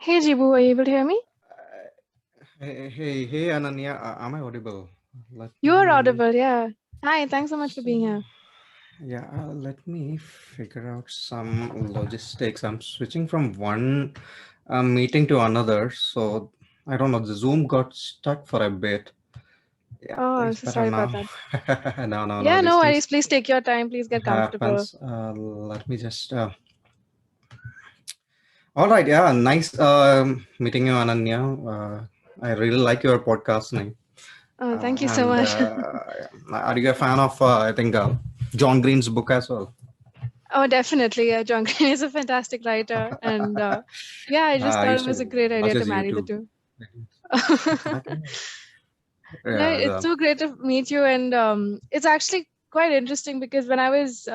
Hey Jibu, are you able to hear me? Hey, Ananya, am I audible? Let You are me, audible, yeah. Hi, thanks so much for being here. yeah, let me figure out some logistics. I'm switching from one meeting to another, so I don't know. The Zoom got stuck for a bit. Yeah, Oh, it's so better sorry about now. that. No. Yeah, These no things worries. Please take your time. Please get comfortable. happens. Let me just. All right, yeah, nice meeting you, Ananya. I really like your podcast name. Oh, thank you so And much. are you a fan of, I think, John Green's book as well? Oh, definitely. Yeah, John Green is a fantastic writer. And yeah, I just I thought it used was a to great watch idea to his marry the YouTube. two. Okay. No, Yeah, it's so great to meet you, and it's actually quite interesting because when I was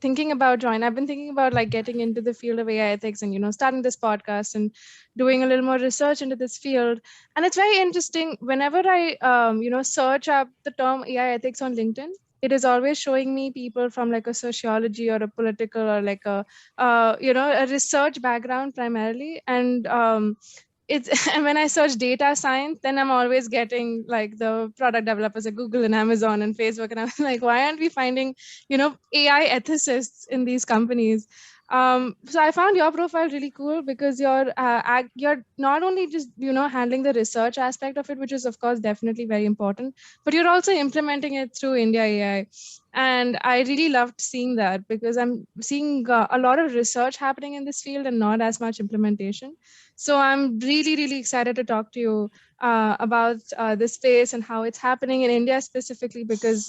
thinking about I've been thinking about like getting into the field of AI ethics and starting this podcast and doing a little more research into this field. And it's very interesting. Whenever I search up the term AI ethics on LinkedIn, it is always showing me people from like a sociology or a political or like a a research background primarily, and it's and when I search data science, then I'm always getting like the product developers at Google and Amazon and Facebook, and I'm like, why aren't we finding AI ethicists in these companies? So I found your profile really cool because you're not only just handling the research aspect of it, which is of course definitely very important, but you're also implementing it through India AI. And I really loved seeing that because I'm seeing a lot of research happening in this field and not as much implementation. So I'm really, really excited to talk to you about this space and how it's happening in India specifically, because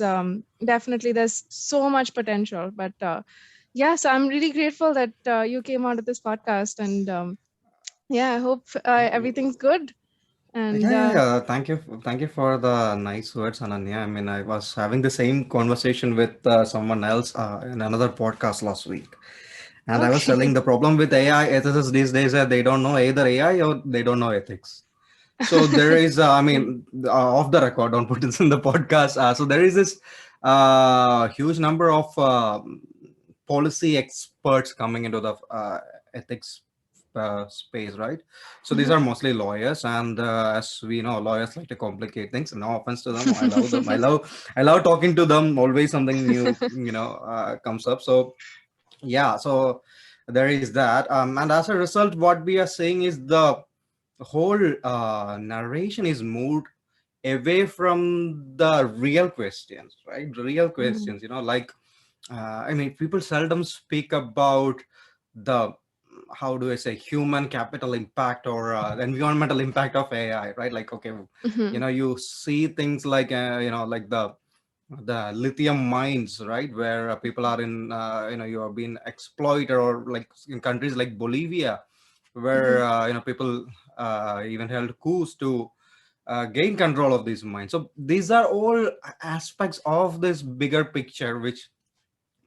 definitely there's so much potential. But yeah, so I'm really grateful that you came onto this podcast, and yeah, I hope everything's good. And yeah. Thank you for the nice words, Ananya. I mean, I was having the same conversation with someone else in another podcast last week, and I was telling okay, the problem with AI ethicists these days that they don't know either AI or they don't know ethics. So there is, I yeah. mean, off the record, don't put this in the podcast. So there is this huge number of policy experts coming into the ethics space, right? So these are mostly lawyers, and as we know, lawyers like to complicate things. No offense to them, I love them. I love talking to them. Always something new, comes up. So yeah, so there is that, and as a result, what we are saying is the whole narration is moved away from the real questions, right? Real Mhm. questions, like I mean, people seldom speak about the, how do I say, human capital impact or environmental impact of AI, right? Like, okay, Mhm. you see things like like the lithium mines, right, where people are in you are being exploited, or like in countries like Bolivia, where Mhm. people even held coups to gain control of these mines. So these are all aspects of this bigger picture which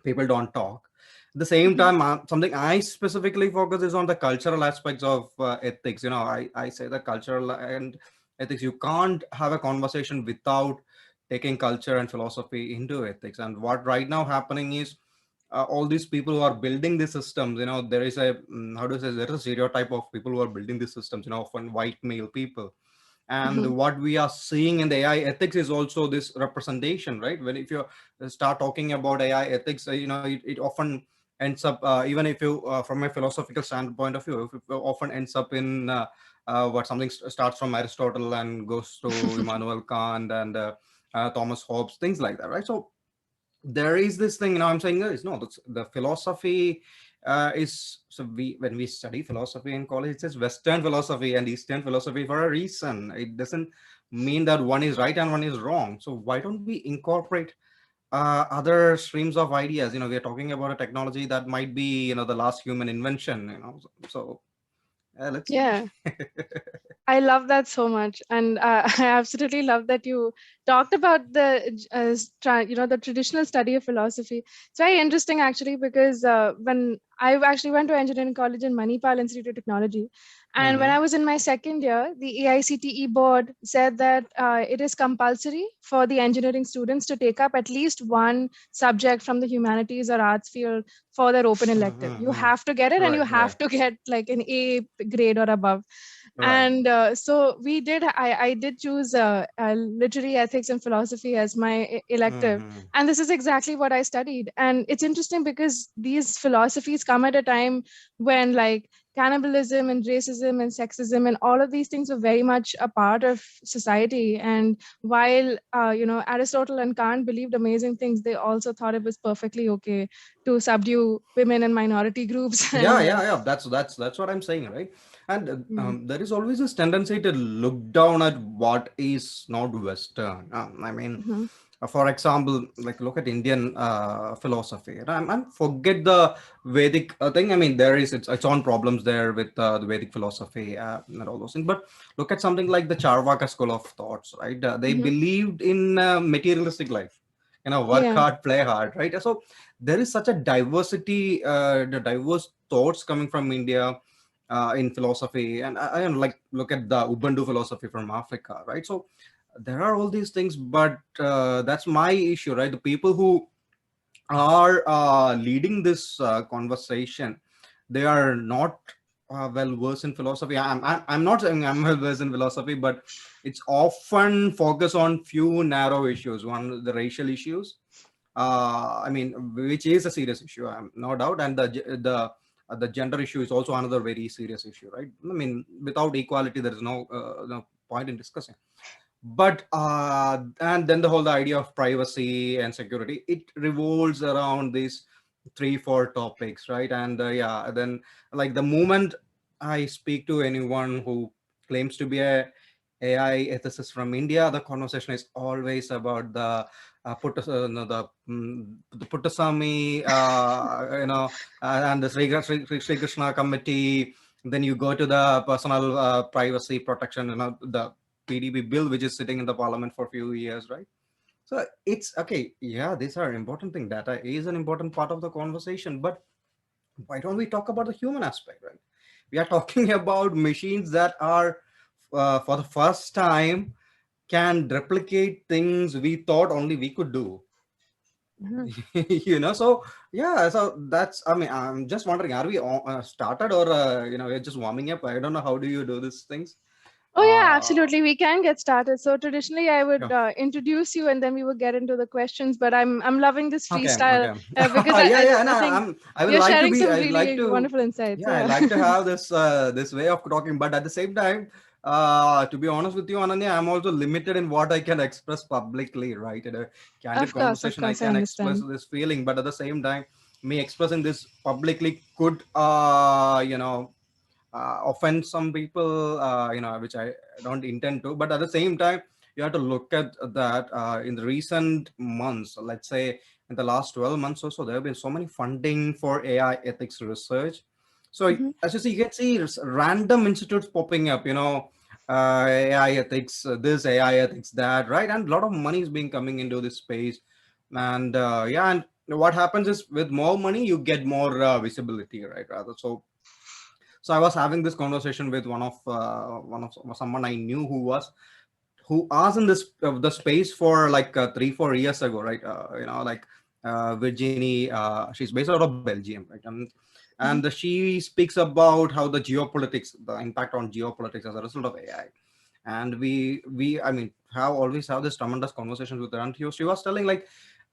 people don't talk. At the same Mhm. time, something I specifically focus is on the cultural aspects of ethics. I say the cultural and ethics, you can't have a conversation without taking culture and philosophy into ethics. And what right now happening is, all these people who are building these systems, there is a, how do you say, there is a stereotype of people who are building these systems, often white male people. And Mhm. what we are seeing in the AI ethics is also this representation, right? When if you start talking about AI ethics, it often ends up, even if you from a philosophical standpoint of view, it often ends up in what something starts from Aristotle and goes to Immanuel Kant and Thomas Hobbes, things like that, right? So there is this thing, I'm saying there is no, the philosophy is, so we, when we study philosophy in college, it says Western philosophy and Eastern philosophy for a reason. It doesn't mean that one is right and one is wrong. So why don't we incorporate other streams of ideas? We are talking about a technology that might be, the last human invention, so let's see. Yeah. I love that so much, and I absolutely love that you talked about the traditional study of philosophy. It's very interesting actually because when I actually went to engineering college in Manipal Institute of Technology, And when I was in my second year, the AICTE board said that it is compulsory for the engineering students to take up at least one subject from the humanities or arts field for their open elective. You have to get it, and you Right, have to get like an A grade or above. right. And so we did. I did choose literary ethics and philosophy as my elective, and this is exactly what I studied. And it's interesting because these philosophies come at a time when like cannibalism and racism and sexism and all of these things were very much a part of society. And while Aristotle and Kant believed amazing things, they also thought it was perfectly okay to subdue women and minority groups. Yeah, And yeah, yeah. That's what I'm saying, right? And mm, there is always this tendency to look down at what is not Western. I mean, mhm. for example, like look at Indian philosophy, and forget the Vedic thing. I mean, there is its own problems there with the Vedic philosophy and all those things. But look at something like the Charvaka school of thoughts, right? They Mhm. believed in materialistic life, work Yeah. hard, play hard, right? So there is such a diversity, the diverse thoughts coming from India in philosophy, and I like look at the Ubuntu philosophy from Africa, right? So there are all these things, but that's my issue, right? The people who are leading this conversation, they are not well versed in philosophy. I'm not saying I'm well versed in philosophy, but it's often focused on few narrow issues. One, the racial issues, I mean, which is a serious issue, no doubt, and the gender issue is also another very serious issue, right? I mean, without equality, there is no point in discussing. But and then the whole idea of privacy and security, it revolves around these three four topics, right? And yeah, then like the moment I speak to anyone who claims to be a AI ethicist from India, the conversation is always about the no, the Puttaswamy, and the Sri Krishna Committee. Then you go to the personal privacy protection, the TDB bill, which is sitting in the parliament for a few years, right? So it's okay. Yeah, these are important thing. Data is an important part of the conversation, but why don't we talk about the human aspect, right? We are talking about machines that are, for the first time, can replicate things we thought only we could do. Mhm. So yeah, so that's, I mean, I'm just wondering, are we started, or we're just warming up? I don't know, how do you do these things? Oh yeah, uh absolutely. We can get started. So traditionally, I would yeah. introduce you, and then we would get into the questions. But I'm loving this Okay, freestyle okay. because Yeah, yeah, and I think I would you're like to sharing be, some I'd like really to, wonderful insights. yeah, I Yeah. like to have this this way of talking, but at the same time, to be honest with you, Ananya, I'm also limited in what I can express publicly, right? In a candid Of conversation, I course, I can express understand. this feeling, but at the same time, me expressing this publicly could, offend some people, which I don't intend to. But at the same time, you have to look at that in the recent months, let's say in the last 12 months or so, there have been so many funding for AI ethics research. So Hmm. as you see, you can see random institutes popping up, AI ethics, this AI ethics, that, right? And a lot of money is being coming into this space. And yeah, and what happens is, with more money, you get more visibility, right? Rather, so I was having this conversation with one of someone I knew who was in this the space for like 3-4 years ago, right? Like Virginie, she's based out of Belgium, right? And Hmm. she speaks about how the impact on geopolitics as a result of AI. And we I mean, have always have this tremendous conversations with her, and she was telling like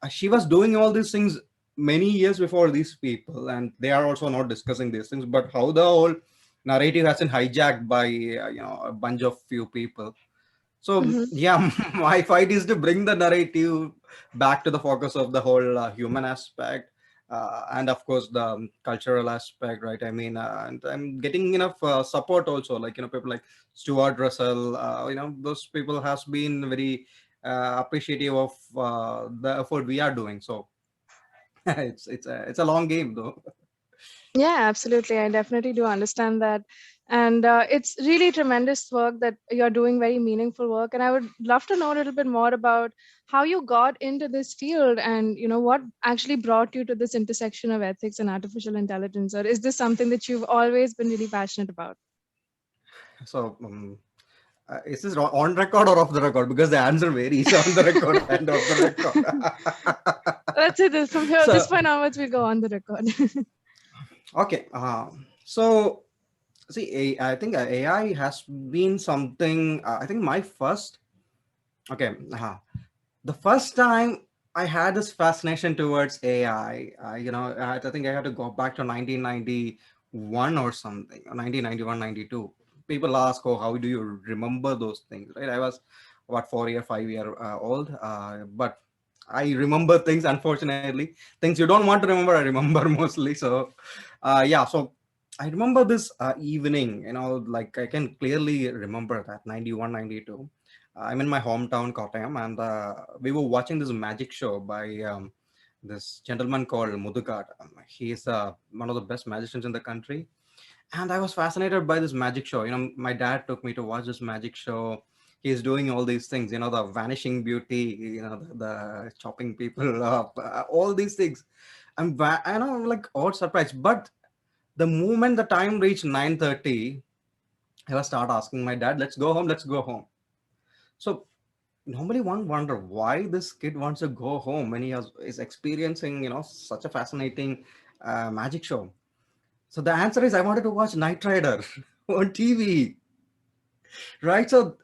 she was doing all these things many years before these people, and they are also not discussing these things, but how the whole narrative has been hijacked by a bunch of few people. So Hmm. yeah, my fight is to bring the narrative back to the focus of the whole human aspect, and of course the cultural aspect, right? I mean, and I'm getting enough support also, like people like Stuart Russell, those people has been very appreciative of the effort we are doing. So it's a long game though. Yeah, absolutely. I definitely do understand that. And it's really tremendous work that you're doing, very meaningful work. And I would love to know a little bit more about how you got into this field and, what actually brought you to this intersection of ethics and artificial intelligence. Or is this something that you've always been really passionate about? So is this on record or off the record? Because the answer varies on the record and off the record. Let's say this from here, this So point onwards, we'll go on the record. okay, so see, I think AI has been something. I think my first. Okay, the first time I had this fascination towards AI, I think I had to go back to 1991 or something, or 1991, 92. People ask, "Oh, how do you remember those things?" Right? I was what 4 year, 5 year old, but I remember things. Unfortunately, things you don't want to remember, I remember mostly. So, yeah. So I remember this evening. Like I can clearly remember that 91, 92. I'm in my hometown, Kottayam, and we were watching this magic show by this gentleman called Muthukad. He is one of the best magicians in the country, and I was fascinated by this magic show. My dad took me to watch this magic show. He's doing all these things, the vanishing beauty, the chopping people up, all these things. I'm like all surprised. But the moment the time reached 9:30, I was start asking my dad, "Let's go home. Let's go home." So normally one wonder why this kid wants to go home when is experiencing such a fascinating magic show. So the answer is I wanted to watch Knightrider on TV, right? So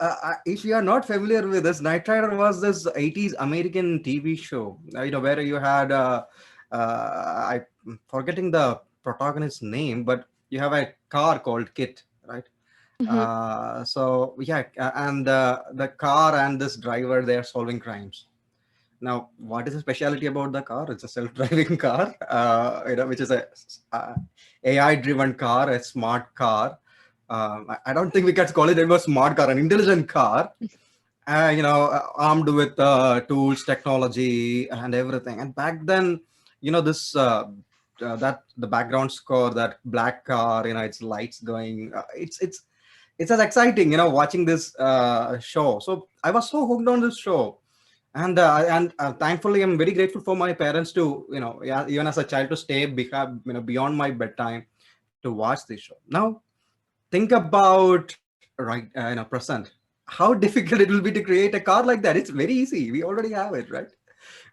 if you are not familiar with this, Knightrider was this 80s American TV show, where you had I'm forgetting the protagonist's name, but you have a car called Kit, right? Mhm. So yeah, and the car and this driver, they are solving crimes. Now, what is the specialty about the car? It's a self-driving car, which is a AI-driven car, a smart car. I don't think we can call it a smart car, an intelligent car. Armed with tools, technology, and everything. And back then, this that the background score, that black car, its lights going, it's as exciting, watching this show. So I was so hooked on this show, and thankfully I'm very grateful for my parents to, yeah, even as a child, to stay beyond my bedtime to watch this show. Now think about right present, how difficult it will be to create a car like that. It's very easy, we already have it, right?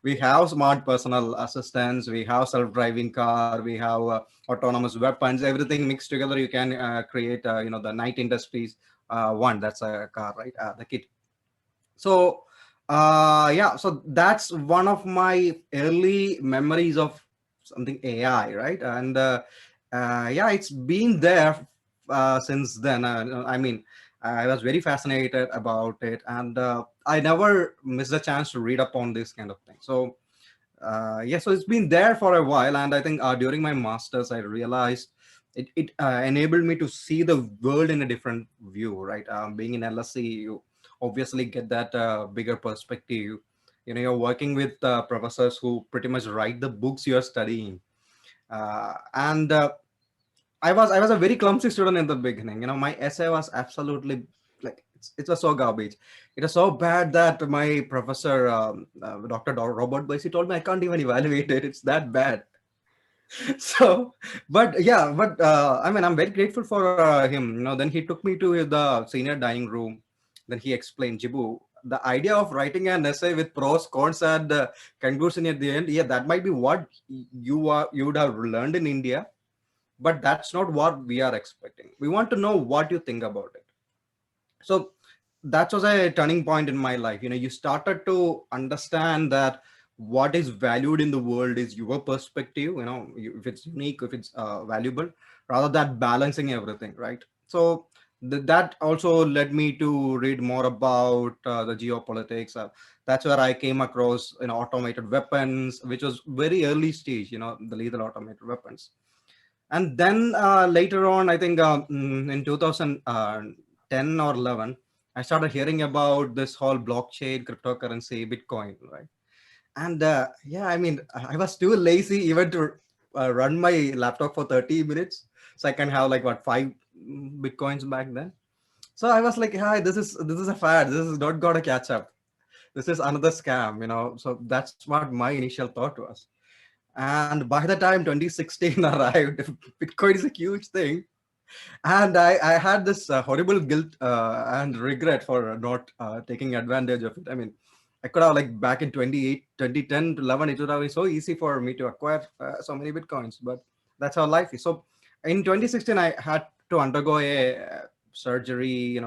We have smart personal assistants, we have self-driving car, we have autonomous weapons, everything mixed together. You can create the Night Industries one, that's a car, right? The kit. So yeah, so that's one of my early memories of something AI, right? And yeah, it's been there since then. I mean, I was very fascinated about it, and I never missed a chance to read up on this kind of thing. So yeah, so it's been there for a while, and I think during my masters I realized it enabled me to see the world in a different view, right? Being in LSE, you obviously get that bigger perspective. You're working with professors who pretty much write the books you're studying, and I was a very clumsy student in the beginning. My essay was absolutely like it was so garbage. It was so bad that my professor, Dr. Robert Boyce, he told me I can't even evaluate it. It's that bad. So, but yeah, but I mean, I'm very grateful for him. Then he took me to the senior dining room. Then he explained, Jibu, the idea of writing an essay with pros, cons, and conclusion at the end. Yeah, that might be what you would have learned in India, but that's not what we are expecting. We want to know what you think about it. So that was a turning point in my life. You started to understand that what is valued in the world is your perspective, if it's unique, if it's valuable, rather than balancing everything, right? So that also led me to read more about the geopolitics. That's where I came across automated weapons, which was very early stage, the lethal automated weapons. And then later on, I think in 2010 or 11, I started hearing about this whole blockchain, cryptocurrency, Bitcoin, right? And yeah, I mean, I was too lazy even to run my laptop for 30 minutes. So I can have like what, 5 Bitcoins back then. So I was like, hi, this is a fad. This is not gonna catch up. This is another scam. So that's what my initial thought was. And by the time 2016 arrived, Bitcoin is a huge thing. And I had this horrible guilt and regret for not taking advantage of it. I mean, I could have, like, back in 2010 to 11, it would have been so easy for me to acquire so many bitcoins, but that's how life is. So in 2016, I had to undergo a surgery,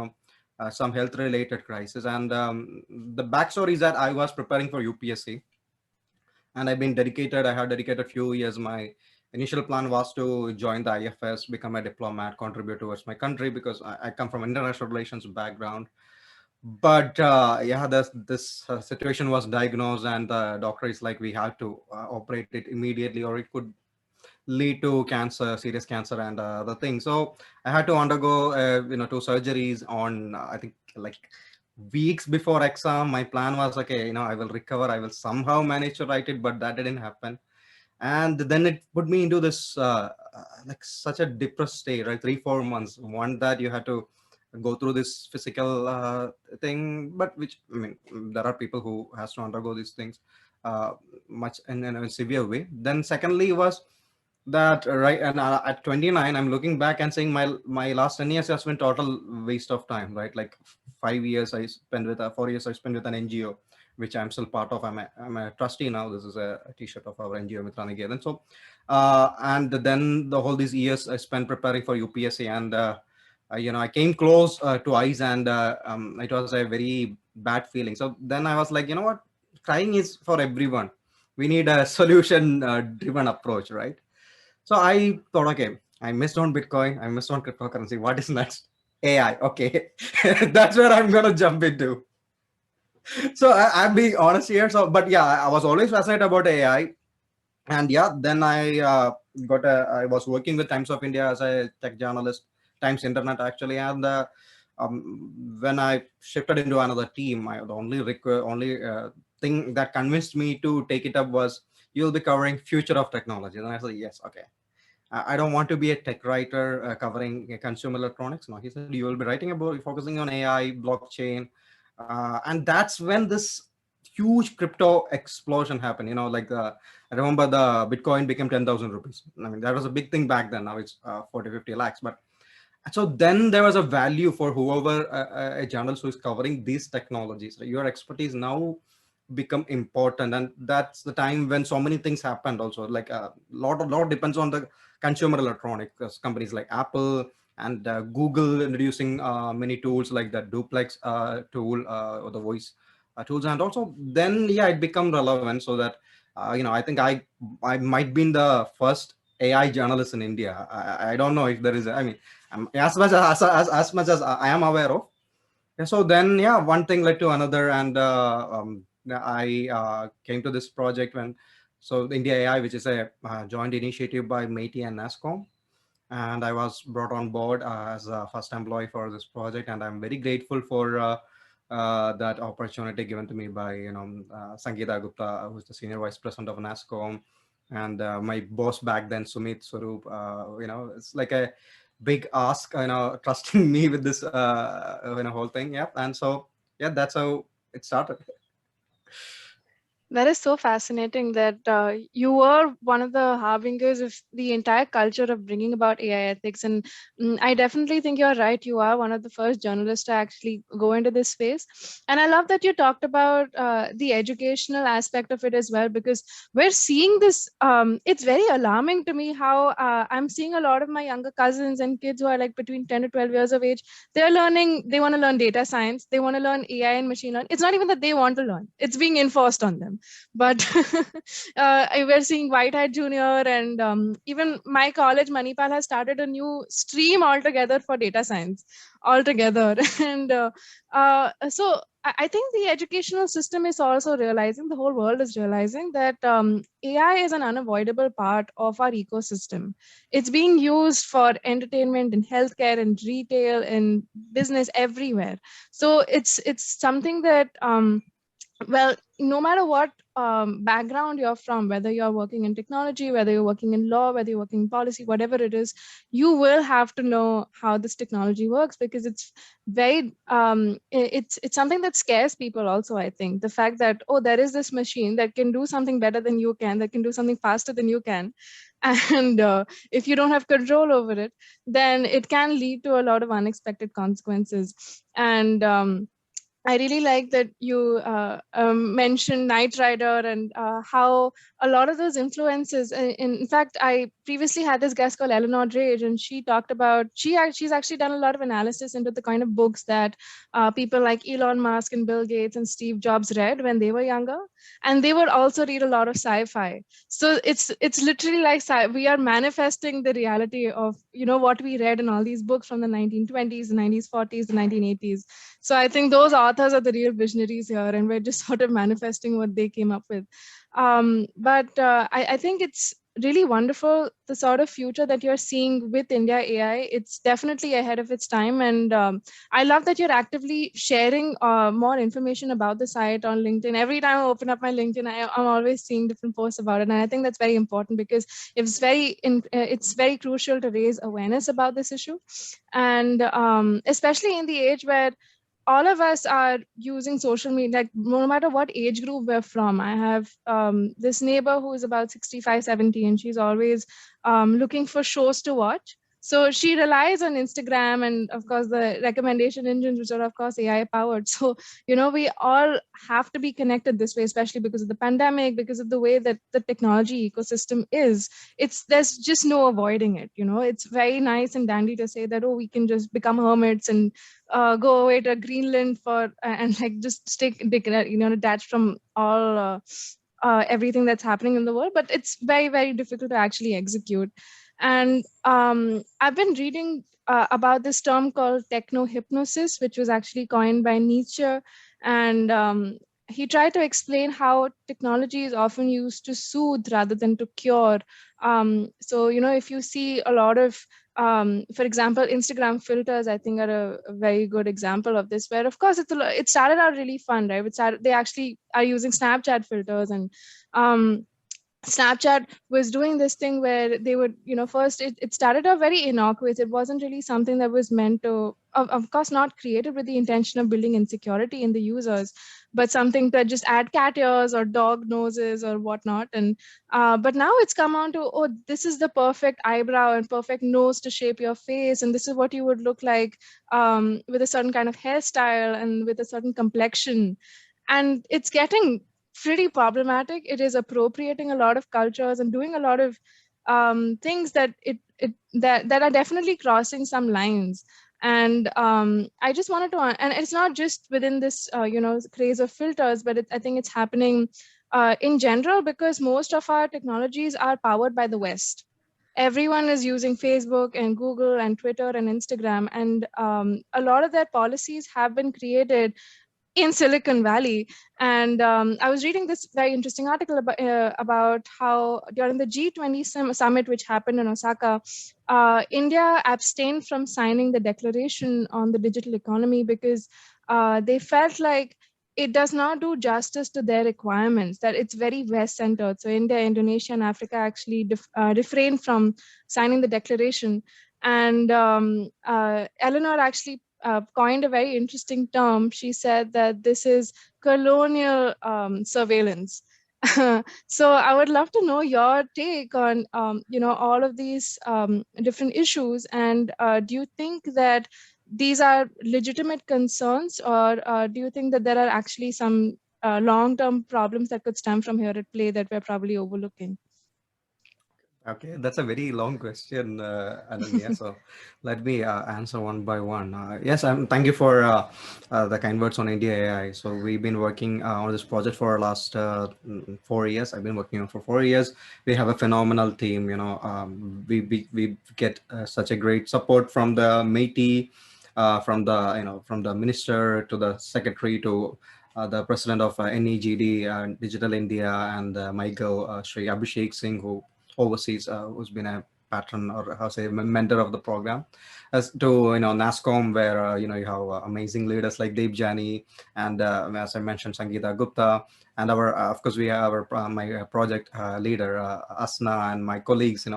some health related crisis. And the backstory is that I was preparing for UPSC, and I have dedicated a few years. My initial plan was to join the IFS, become a diplomat, contribute towards my country, because I come from international relations background. But yeah, this situation was diagnosed, and the doctor is like, we have to operate it immediately, or it could lead to cancer, serious cancer, and other things. So I had to undergo, two surgeries on, I think, like, weeks before exam. My plan was, okay, I will recover, I will somehow manage to write it, but that didn't happen. And then it put me into this like such a depressed state, right? 3-4 months. One, that you had to go through this physical thing, but which, I mean, there are people who has to undergo these things uh, much in a severe way. Then secondly was that, right, and at 29, I'm looking back and saying my last 10 years has been total waste of time, right? Like, 5 years I spent with 4 years I spent with an NGO, which I'm still part of. I'm a trustee now. This is a t-shirt of our NGO, Mitraniketan. So and then the whole these years I spent preparing for UPSC, and I came close to ICE, and it was a very bad feeling. So then I was like, what, crying is for everyone. We need a solution driven approach, right? So I thought, okay, I missed on Bitcoin, I missed on cryptocurrency. What is next? AI. Okay, that's where I'm gonna jump into. So I'm being honest here. So, but yeah, I was always fascinated about AI, and yeah, then I was working with Times of India as a tech journalist, Times Internet actually, and when I shifted into another team, the only thing that convinced me to take it up was, you'll be covering future of technology. And I said, yes, okay. I don't want to be a tech writer covering consumer electronics. No, he said, you will be writing about, focusing on AI, blockchain. And that's when this huge crypto explosion happened. I remember the Bitcoin became 10,000 rupees. I mean, that was a big thing back then. Now it's 40, 50 lakhs. But so then there was a value for whoever, a journalist who is covering these technologies. Your expertise now become important, and that's the time when so many things happened also. Like a lot depends on the consumer electronic companies like Apple and Google introducing many tools like the duplex tool, or the voice tools. And also then, yeah, it become relevant, so that I think I might be the first AI journalist in India. I don't know if there is I mean, as much as I am aware of. Yeah, so then, yeah, one thing led to another, and I came to this project when, so IndiaAI, which is a joint initiative by MeitY and NASCOM, and I was brought on board as a first employee for this project, and I'm very grateful for that opportunity given to me by Sangeeta Gupta, who's the senior vice president of NASCOM, and my boss back then, Sumit Swaroop. It's like a big ask, trusting me with this whole thing. Yeah, and so yeah, that's how it started. That is so fascinating that you were one of the harbingers of the entire culture of bringing about AI ethics. And I definitely think you're right. You are one of the first journalists to actually go into this space. And I love that you talked about the educational aspect of it as well, because we're seeing this. It's very alarming to me how I'm seeing a lot of my younger cousins and kids who are like between 10 to 12 years of age. They want to learn data science, they want to learn AI and machine learning. It's not even that they want to learn, it's being enforced on them. But we're seeing White Hat Junior, and even my college, Manipal, has started a new stream altogether for data science altogether. And so I think the educational system is also realizing, the whole world is realizing that AI is an unavoidable part of our ecosystem. It's being used for entertainment and healthcare and retail and business everywhere. So it's something that well, no matter what background you're from, whether you're working in technology, whether you're working in law, whether you're working in policy, whatever it is, you will have to know how this technology works, because it's very it's something that scares people also. I think the fact that, oh, there is this machine that can do something better than you can, that can do something faster than you can, and if you don't have control over it, then it can lead to a lot of unexpected consequences. And I really like that you mentioned Knightrider, and how a lot of those influences. In fact, I previously had this guest called Eleanor Drage, and she talked about she's actually done a lot of analysis into the kind of books that people like Elon Musk and Bill Gates and Steve Jobs read when they were younger, and they would also read a lot of sci-fi. So it's literally like we are manifesting the reality of what we read in all these books from the 1920s, the 1940s, the 1980s. So I think those authors are the real visionaries here, and we're just sort of manifesting what they came up with. But I think it's really wonderful, the sort of future that you're seeing with India AI. It's definitely ahead of its time, and I love that you're actively sharing more information about the site on LinkedIn. Every time I open up my LinkedIn, I'm always seeing different posts about it, and I think that's very important, because it's very crucial to raise awareness about this issue, and especially in the age where all of us are using social media, like no matter what age group we're from. I have this neighbor who is about 65, 70, and she's always looking for shows to watch. So she relies on Instagram and, of course, the recommendation engines, which are, of course, AI powered. So, we all have to be connected this way, especially because of the pandemic, because of the way that the technology ecosystem is. There's just no avoiding it. It's very nice and dandy to say that, oh, we can just become hermits and go away to Greenland and like just detached from all everything that's happening in the world. But it's very, very difficult to actually execute. And I've been reading about this term called techno hypnosis, which was actually coined by Nietzsche, and he tried to explain how technology is often used to soothe rather than to cure. So if you see a lot of for example, Instagram filters, I think, are a very good example of this, where, of course, it started out really fun, right? They actually are using Snapchat filters, and Snapchat was doing this thing where they would, first it started out very innocuous. It wasn't really something that was meant to, of course, not created with the intention of building insecurity in the users, but something to just add cat ears or dog noses or whatnot. And but now it's come on to, oh, this is the perfect eyebrow and perfect nose to shape your face, and this is what you would look like with a certain kind of hairstyle and with a certain complexion. And it's getting pretty problematic. It is appropriating a lot of cultures and doing a lot of things that are definitely crossing some lines. And I just wanted to, and it's not just within this craze of filters, but I think it's happening in general, because most of our technologies are powered by the West. Everyone is using Facebook and Google and Twitter and Instagram, and a lot of their policies have been created in Silicon Valley. And I was reading this very interesting article about how during the G20 summit, which happened in Osaka, India abstained from signing the declaration on the digital economy, because they felt like it does not do justice to their requirements, that it's very West centered. So India, Indonesia, and Africa actually refrained from signing the declaration. And Eleanor actually coined a very interesting term. She said that this is colonial surveillance. So I would love to know your take on all of these different issues, and do you think that these are legitimate concerns, or do you think that there are actually some long-term problems that could stem from here at play that we're probably overlooking? Okay, that's a very long question, Ananya. So let me answer one by one. Yes, thank you for the kind words on India AI. So we've been working on this project for last 4 years. I've been working on for 4 years. We have a phenomenal team. We get such a great support from the Métis, from the minister to the secretary to the president of NEGD, Digital India, and MyGo, Sri Abhishek Singh, who overseas, who's been a patron, or how say mentor of the program, as to NASCOM, where you have amazing leaders like Deep Jani, and as I mentioned, Sangeeta Gupta, and our of course we have our my project leader Asna, and my colleagues.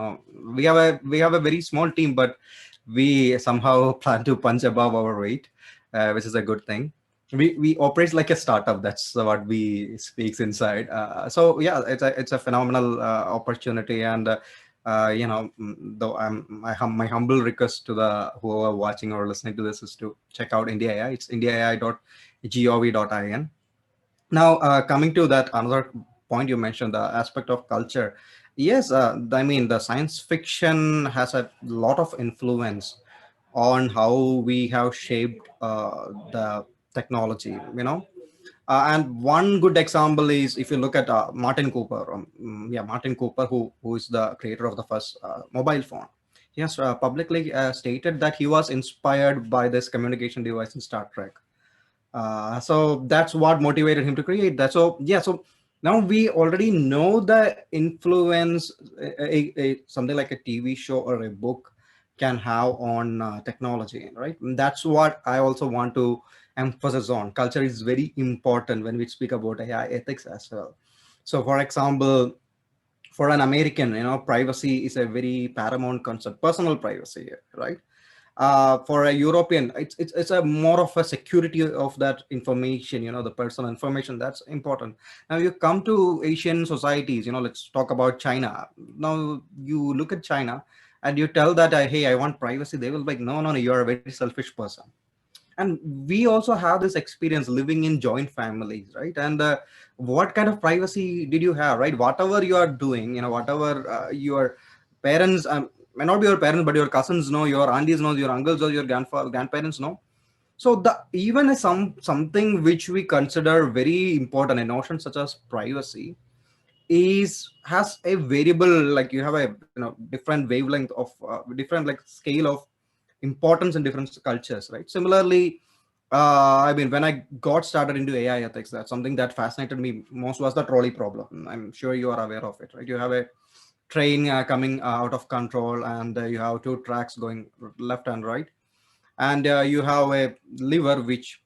We have a very small team, but we somehow plan to punch above our weight, which is a good thing. We operate like a startup. That's what we speaks inside. So yeah, it's a phenomenal opportunity, and though my humble request to the whoever watching or listening to this is to check out IndiaAI. It's indiaai.gov.in. Now, coming to that another point you mentioned, the aspect of culture. Yes, I mean the science fiction has a lot of influence on how we have shaped the technology. And one good example is if you look at Martin Cooper. Martin Cooper, who is the creator of the first mobile phone. He has publicly stated that he was inspired by this communication device in Star Trek. So that's what motivated him to create that. So yeah, so now we already know the influence something like a TV show or a book can have on technology, right? And that's what I also want to emphasize on. Culture is very important when we speak about AI ethics as well. So for example, for an American, privacy is a very paramount concept, personal privacy, right? For a European, it's a more of a security of that information, the personal information, that's important. Now you come to Asian societies, let's talk about China. Now you look at China and you tell that, hey, I want privacy. They will be like, no, no, no, you're a very selfish person. And we also have this experience living in joint families, right? And what kind of privacy did you have, right? Whatever you are doing, whatever your parents, may not be your parents, but your cousins know, your aunties know, your uncles or your grandparents know. So the even something which we consider very important, a notion such as privacy, has a variable, like you have a different wavelength of different like scale of importance in different cultures, right? Similarly, I mean, when I got started into AI ethics, that's something that fascinated me most was the trolley problem. I'm sure you are aware of it, right? You have a train coming out of control, and you have two tracks going left and right, and you have a lever which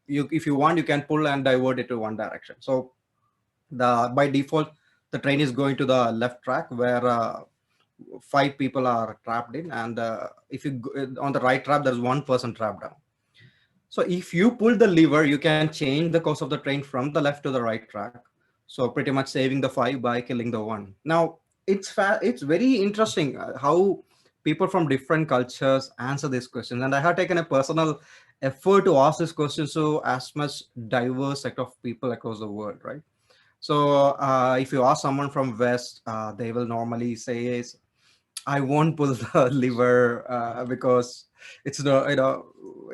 if you want, you can pull and divert it to one direction. So by default, the train is going to the left track where five people are trapped in, and if you go, on the right trap, there's one person trapped down. So if you pull the lever, you can change the course of the train from the left to the right track. So pretty much saving the five by killing the one. Now it's very interesting how people from different cultures answer these questions, and I have taken a personal effort to ask these questions to as much diverse set of people across the world, right? So if you ask someone from West, they will normally say is, I won't pull the lever because it's not,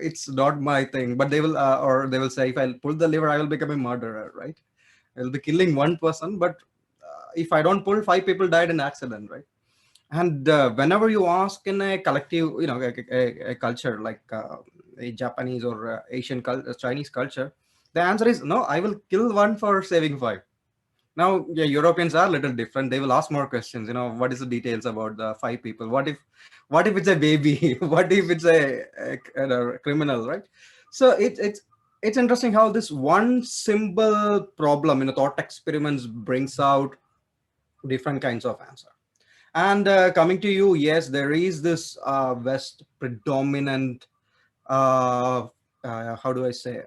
it's not my thing. But they will, or they will say, if I pull the lever, I will become a murderer, right? I'll be killing one person, but if I don't pull, five people died in accident, right? And whenever you ask in a collective, a culture like a Japanese or Chinese culture, the answer is no. I will kill one for saving five. Now, yeah, Europeans are a little different. They will ask more questions. What is the details about the five people? What if it's a baby? What if it's a criminal, right? So it's interesting how this one simple problem, thought experiments brings out different kinds of answer. And coming to you, yes, there is this West predominant, uh, how do I say,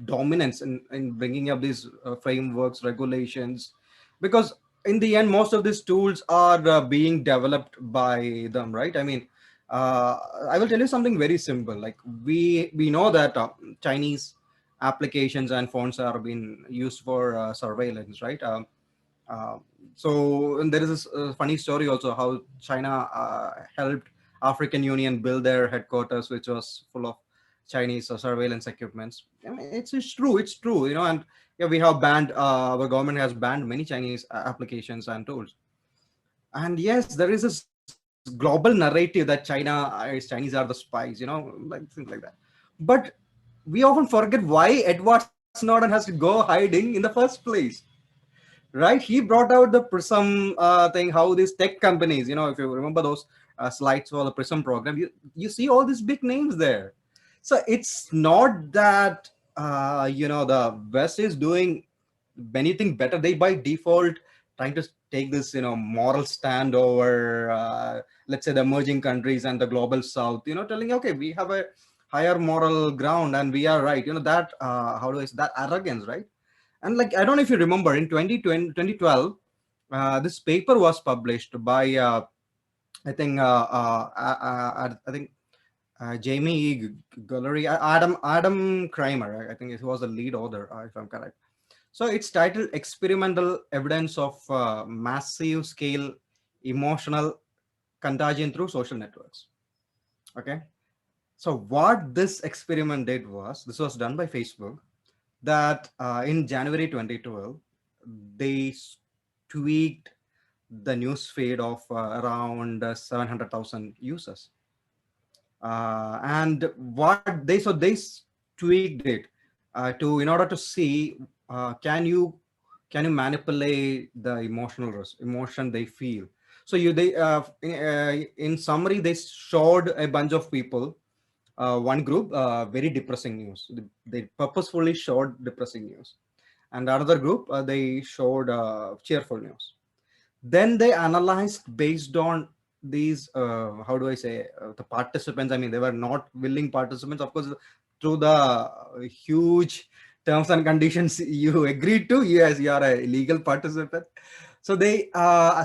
dominance in bringing up these frameworks, regulations, because in the end, most of these tools are being developed by them, right? I mean, I will tell you something very simple. Like we know that Chinese applications and phones are being used for surveillance, right? Uh, so and there is this funny story also how China helped African Union build their headquarters, which was full of Chinese surveillance equipments. I mean, it's true, it's true, and yeah, we have banned, our government has banned many Chinese applications and tools. And yes, there is this global narrative that Chinese are the spies, like things like that. But we often forget why Edward Snowden has to go hiding in the first place. right? He brought out the Prism thing, how these tech companies, if you remember those slides for the Prism program, you see all these big names there. So it's not that the West is doing anything better. They by default trying to take this moral stand over let's say the emerging countries and the global South, telling okay, we have a higher moral ground and we are right. That how do I say that arrogance, right? And like, I don't know if you remember in 2012, this paper was published by I think I think Jamie Gallery, Adam Kramer. I think he was the lead author, if I'm correct. So it's titled "Experimental Evidence of Massive Scale Emotional Contagion Through Social Networks." Okay. So what this experiment did was, this was done by Facebook, that in January 2012, they tweaked the news feed of around 700,000 users. And what they tweaked it to in order to see can you manipulate the emotion they feel. So in summary, they showed a bunch of people, one group very depressing news. They purposefully showed depressing news, and another group they showed cheerful news. Then they analyzed based on these how do I say the participants. I mean, they were not willing participants, of course, through the huge terms and conditions you agreed to. Yes, you are a legal participant. So they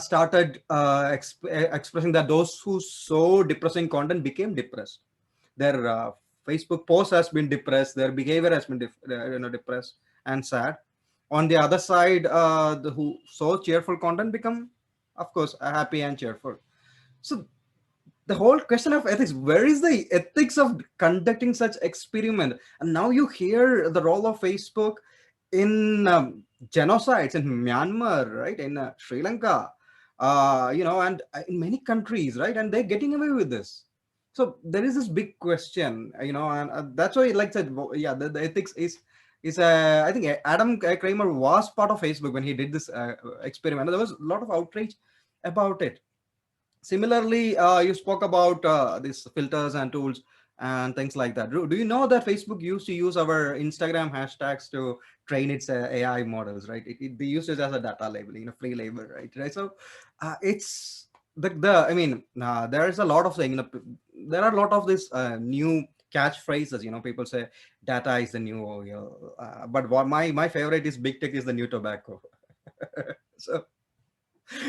started expressing that those who saw depressing content became depressed. Their Facebook post has been depressed, their behavior has been depressed and sad. On the other side, the who saw cheerful content become, of course, happy and cheerful. So the whole question of ethics, where is the ethics of conducting such experiment? And now you hear the role of Facebook in genocides in Myanmar, right, in Sri Lanka, and in many countries, right, and they're getting away with this. So there is this big question, and that's why, like I said, yeah, the ethics is I think Adam Kramer was part of Facebook when he did this experiment. There was a lot of outrage about it. Similarly, you spoke about these filters and tools and things like that. Do you know that Facebook used to use our Instagram hashtags to train its AI models, right? They used it as a data label, free label, right? So it's the I mean, there is a lot of thing. There are a lot of this new catchphrases. People say data is the new oil, but what my favorite is big tech is the new tobacco.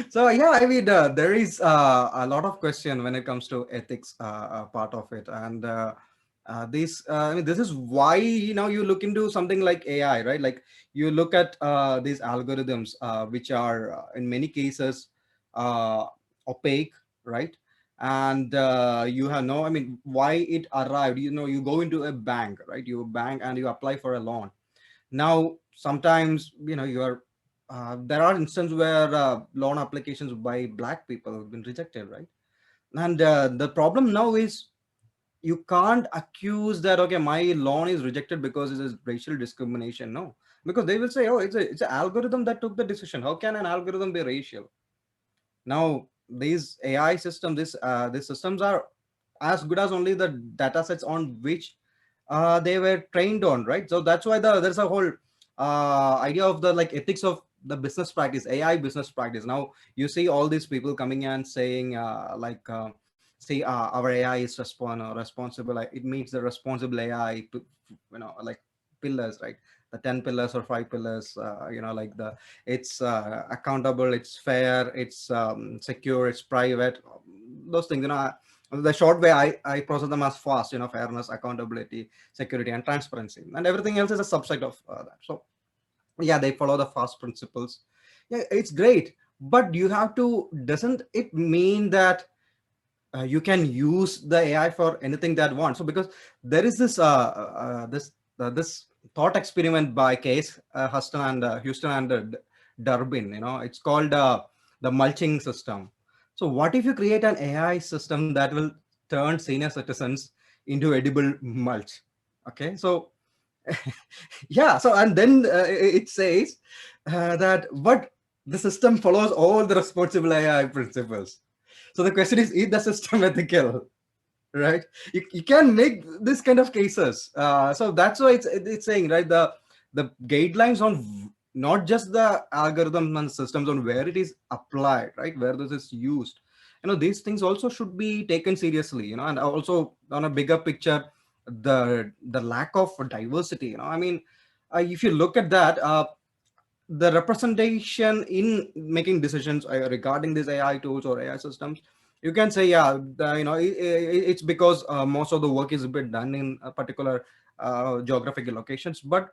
So yeah, I mean, there is a lot of question when it comes to ethics part of it. And I mean, this is why you look into something like AI, right? Like, you look at these algorithms which are in many cases uh, opaque, right? And you have no, I mean, why it arrived, you go into a bank, right? You bank and you apply for a loan. Now sometimes there are instances where loan applications by black people have been rejected, right? And the problem now is, you can't accuse that, okay, my loan is rejected because it is racial discrimination. No, because they will say, oh, it's an algorithm that took the decision. How can an algorithm be racial? Now these AI systems, these systems are as good as only the data sets on which they were trained on, right? So that's why there's a whole idea of the like ethics of the business practice, AI business practice. Now you see all these people coming and saying see, our AI is responsible. It meets the responsible AI, like pillars, right? The 10 pillars or 5 pillars, like it's accountable, it's fair, it's secure, it's private, those things. The short way I process them as fast, fairness, accountability, security, and transparency, and everything else is a subset of that. So yeah, they follow the fast principles. Yeah, it's great, but you have to, doesn't it mean that you can use the AI for anything that wants? So because there is this thought experiment by Case Houston and Houston and Durbin. It's called the mulching system. So what if you create an AI system that will turn senior citizens into edible mulch? Okay, so yeah, so and then it says that, but the system follows all the responsible AI principles. So the question is the system ethical? Right? You can make this kind of cases. So that's why it's saying, right, the guidelines on not just the algorithms and systems on where it is applied, right, where this is used, these things also should be taken seriously, and also on a bigger picture, the lack of diversity, I mean, if you look at that, the representation in making decisions regarding these AI tools or AI systems, you can say, yeah, it's because most of the work is a bit done in a particular geographical locations. But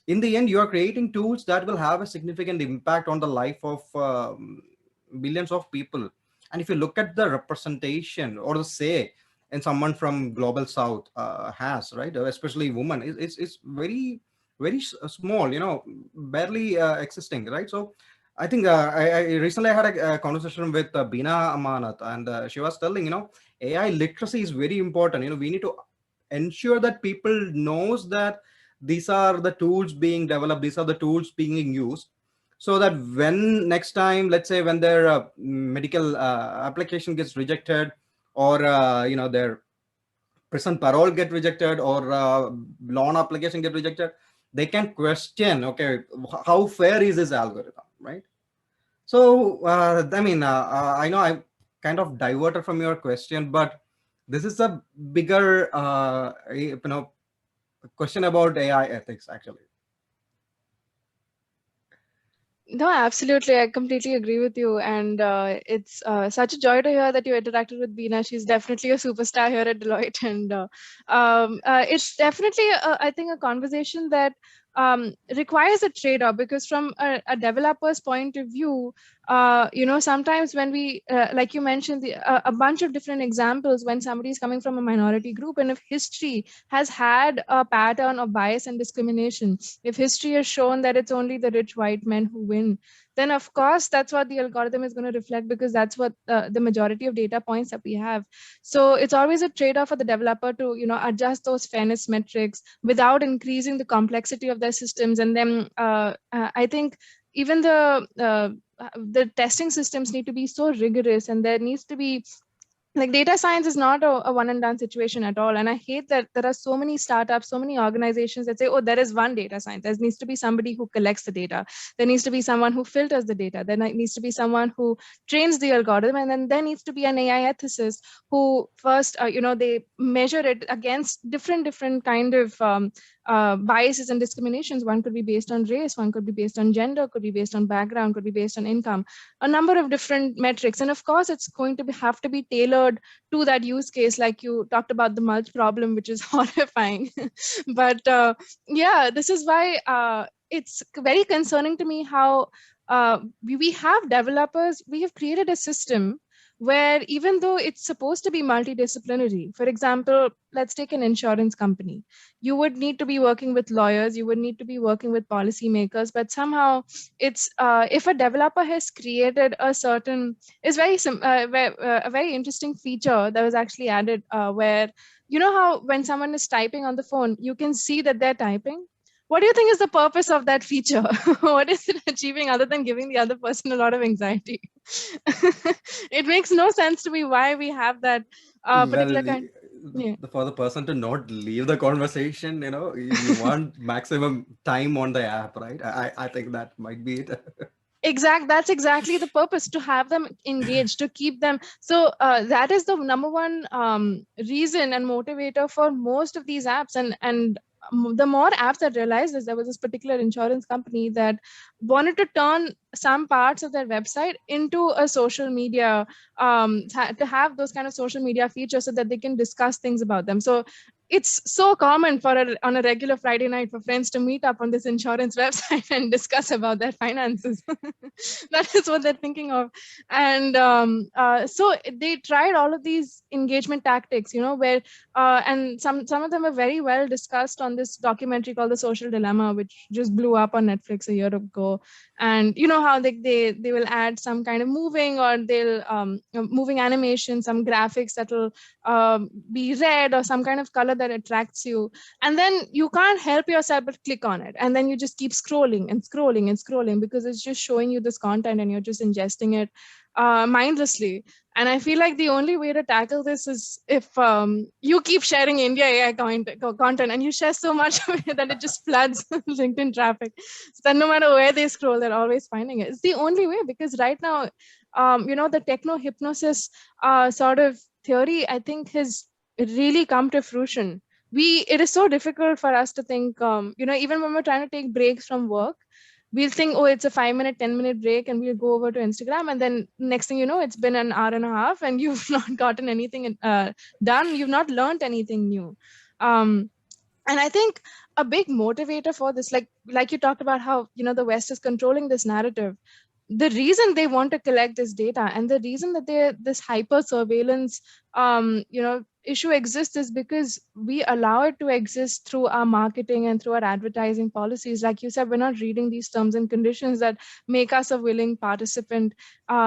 in the end, you are creating tools that will have a significant impact on the life of billions of people. And if you look at the representation or the say in someone from global south has, right, especially women, it's very very small, barely existing, right? So I think I recently had a conversation with Bina Amanat, and she was telling, AI literacy is very important. We need to ensure that people knows that these are the tools being developed, these are the tools being used, so that when next time, let's say when their medical application gets rejected, or their prison parole get rejected, or loan application get rejected, they can question, okay, how fair is this algorithm, right? So I mean, I know I kind of diverted from your question, but this is a bigger question about AI ethics, actually. No, absolutely. I completely agree with you. And it's such a joy to hear that you interacted with Beena. She's definitely a superstar here at Deloitte. And it's definitely, I think, a conversation that requires a trade-off, because from a developer's point of view, sometimes when we, like you mentioned, a bunch of different examples when somebody is coming from a minority group, and if history has had a pattern of bias and discrimination, if history has shown that it's only the rich white men who win, then of course that's what the algorithm is going to reflect, because that's what the majority of data points that we have. So it's always a trade-off for the developer to adjust those fairness metrics without increasing the complexity of their systems. And then I think even the testing systems need to be so rigorous, and there needs to be, like, data science is not a one and done situation at all. And I hate that there are so many startups, so many organizations that say, oh, there is one data science. There needs to be somebody who collects the data. There needs to be someone who filters the data. There needs to be someone who trains the algorithm. And then there needs to be an AI ethicist who first, they measure it against different kind of biases and discriminations. One could be based on race, one could be based on gender, could be based on background, could be based on income, a number of different metrics. And of course, it's going to have to be tailored to that use case. Like you talked about the mulch problem, which is horrifying. But yeah, this is why it's very concerning to me how we have developers, we have created a system where, even though it's supposed to be multidisciplinary, for example, let's take an insurance company. You would need to be working with lawyers, you would need to be working with policymakers, but somehow it's if a developer has created a certain, is a very interesting feature that was actually added, where, how when someone is typing on the phone, you can see that they're typing. What do you think is the purpose of that feature? What is it achieving other than giving the other person a lot of anxiety? It makes no sense to me why we have that Well, particular kind. Yeah. for the person to not leave the conversation, you want maximum time on the app, right? I think that might be it. That's exactly the purpose, to have them engaged, to keep them. So that is the number one reason and motivator for most of these apps. And the more apps that realized this, there was this particular insurance company that wanted to turn some parts of their website into a social media, to have those kind of social media features so that they can discuss things about them. So it's so common on a regular Friday night for friends to meet up on this insurance website and discuss about their finances. That is what they're thinking of. And so they tried all of these engagement tactics, where and some of them are very well discussed on this documentary called The Social Dilemma, which just blew up on Netflix a year ago. And you know how they will add some kind of moving, or they'll moving animation, some graphics that will be red, or some kind of color that attracts you, and then you can't help yourself but click on it, and then you just keep scrolling and scrolling and scrolling because it's just showing you this content and you're just ingesting it mindlessly. And I feel like the only way to tackle this is if you keep sharing India AI content, and you share so much of it that it just floods LinkedIn traffic. So then no matter where they scroll, they're always finding it. It's the only way, because right now, the techno hypnosis sort of theory, I think, has really come to fruition. It is so difficult for us to think, even when we're trying to take breaks from work, we'll think, oh, it's a 5 minute, 10 minute break, and we'll go over to Instagram. And then next thing you know, it's been an hour and a half and you've not gotten anything done. You've not learned anything new. Um, and I think a big motivator for this, like you talked about how, the West is controlling this narrative. The reason they want to collect this data, and the reason that this hyper surveillance issue exists, is because we allow it to exist through our marketing and through our advertising policies. Like you said, we're not reading these terms and conditions that make us a willing participant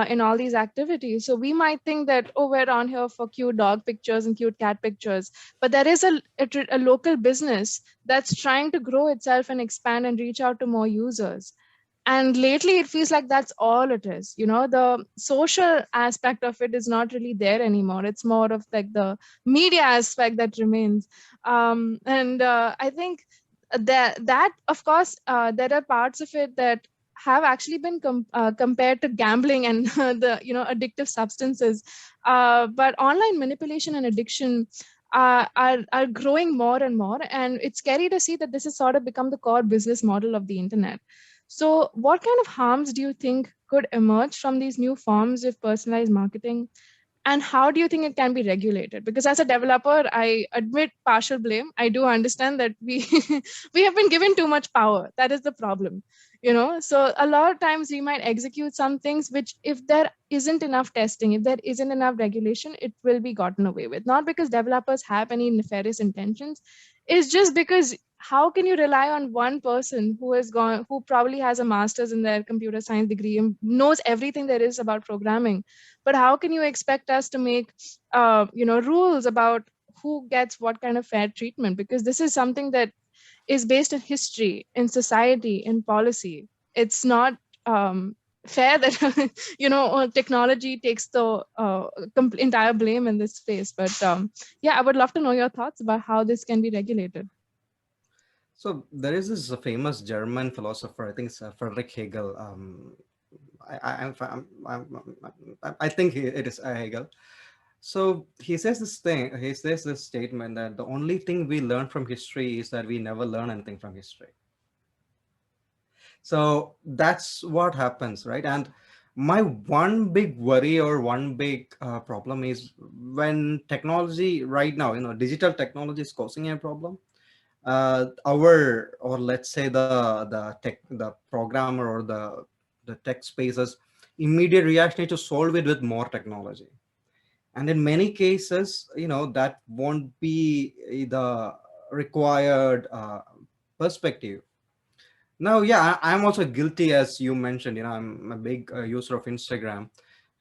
in all these activities. So we might think that, oh, we're on here for cute dog pictures and cute cat pictures, but there is a local business that's trying to grow itself and expand and reach out to more users. And lately it feels like that's all it is. The social aspect of it is not really there anymore. It's more of like the media aspect that remains. And I think that of course, there are parts of it that have actually been compared to gambling and the addictive substances, but online manipulation and addiction are growing more and more, and it's scary to see that this has sort of become the core business model of the internet. So, what kind of harms do you think could emerge from these new forms of personalized marketing? And how do you think it can be regulated? Because as a developer, I admit partial blame. I do understand that we we have been given too much power. That is the problem. So a lot of times we might execute some things which, if there isn't enough testing, if there isn't enough regulation, it will be gotten away with. Not because developers have any nefarious intentions. It's just because, how can you rely on one person who probably has a master's in their computer science degree and knows everything there is about programming? But how can you expect us to make rules about who gets what kind of fair treatment? Because this is something that is based in history, in society, in policy. It's not fair that technology takes the entire blame in this space. But yeah, I would love to know your thoughts about how this can be regulated. So there is this famous German philosopher, I think it's Friedrich Hegel. I think it is Hegel. So he says this thing. He says this statement that the only thing we learn from history is that we never learn anything from history. So that's what happens, right? And my one big worry or one big problem is when technology right now, digital technology is causing a problem. Or let's say the programmer or the tech spaces immediate reaction is to solve it with more technology. And in many cases, that won't be the required perspective. Now, yeah, I'm also guilty, as you mentioned. I'm a big user of Instagram,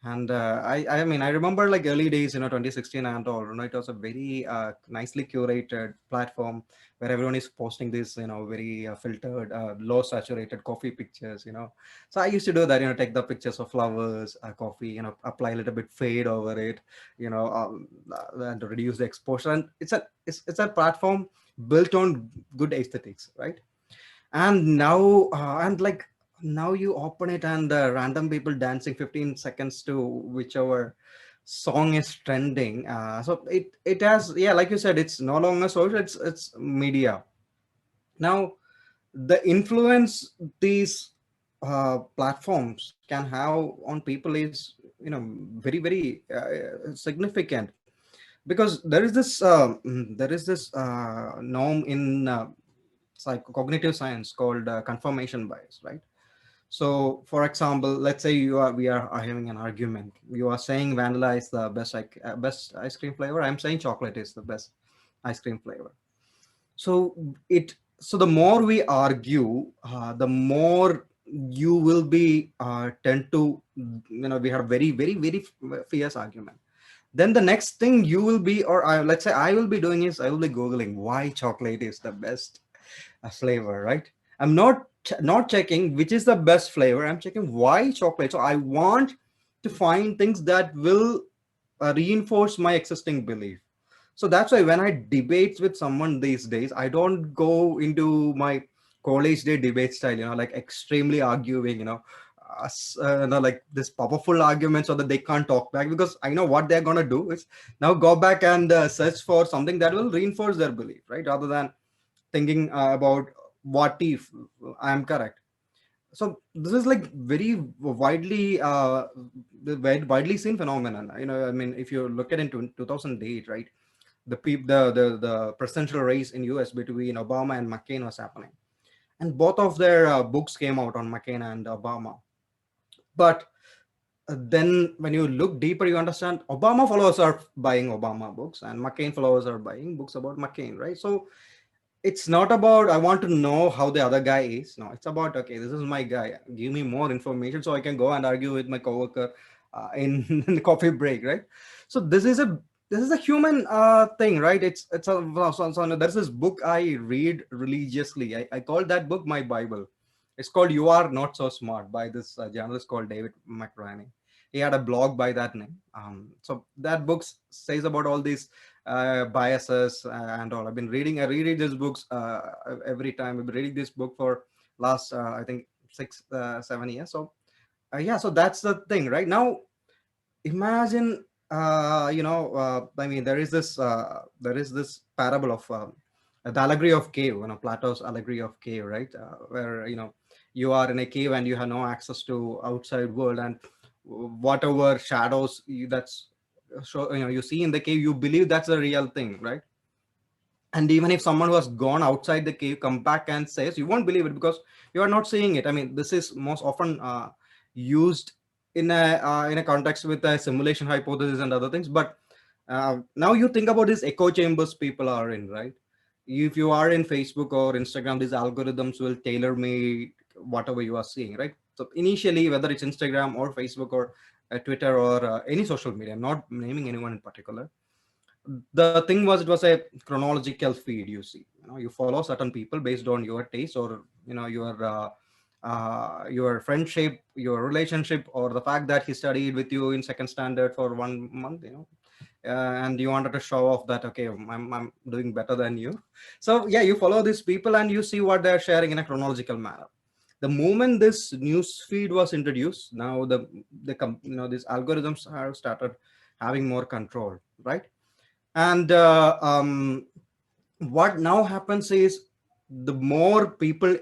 and I mean, I remember like early days, 2016 and all. It was a very nicely curated platform where everyone is posting this, very filtered, low saturated coffee pictures. So I used to do that. Take the pictures of flowers, coffee, apply a little bit fade over it, and to reduce the exposure. And it's a platform built on good aesthetics, right? And now you open it and random people dancing 15 seconds to whichever song is trending. So it has, yeah, like you said, it's no longer social, it's media. Now the influence these platforms can have on people is very very significant, because there is this norm in cognitive science called confirmation bias, right? So for example, let's say we are having an argument. You are saying vanilla is the best ice cream flavor, I'm saying chocolate is the best ice cream flavor. So the more we argue, the more you will be tend to we have very very very fierce argument. then the next thing you will be, or let's say I will be doing is I will be Googling why chocolate is the best flavor, right? I'm not checking which is the best flavor. I'm checking why chocolate. So I want to find things that will reinforce my existing belief. So that's why when I debate with someone these days, I don't go into my college day debate style, like extremely arguing, like this powerful argument so that they can't talk back, because I know what they're going to do is now go back and search for something that will reinforce their belief, right? Rather than thinking about what if I am correct. So this is like very widely seen phenomenon. I mean, if you look at it in 2008, right? The presidential race in US between Obama and McCain was happening, and both of their books came out on McCain and Obama. But then when you look deeper, you understand Obama followers are buying Obama books and McCain followers are buying books about McCain, right? So it's not about I want to know how the other guy is. No, it's about, okay, this is my guy. Give me more information so I can go and argue with my coworker in the coffee break, right? So this is a human thing, right? There's this book I read religiously. I call that book my Bible. It's called "You Are Not So Smart" by this journalist called David McRaney. He had a blog by that name. So that book says about all these biases and all. I reread these books every time. I've been reading this book for last I think 6 7 years. So yeah, so that's the thing right now. Imagine I mean, there is this parable of the allegory of cave, Plato's allegory of cave, right? Where you are in a cave and you have no access to outside world, and whatever shadows that's you see in the cave, you believe that's a real thing, right? And even if someone who has gone outside the cave come back and says, you won't believe it because you are not seeing it. I mean, this is most often used in a context with a simulation hypothesis and other things. But now you think about these echo chambers people are in, right? If you are in Facebook or Instagram, these algorithms will tailor made whatever you are seeing, right? So initially, whether it's Instagram or Facebook or Twitter or any social media, I'm not naming anyone in particular. The thing was, it was a chronological feed. You see, you follow certain people based on your taste, or your friendship, your relationship, or the fact that he studied with you in second standard for 1 month, and you wanted to show off that, okay, I'm doing better than you. So yeah, you follow these people and you see what they're sharing in a chronological manner. The moment this news feed was introduced, now these algorithms have started having more control, right? And what now happens is, the more people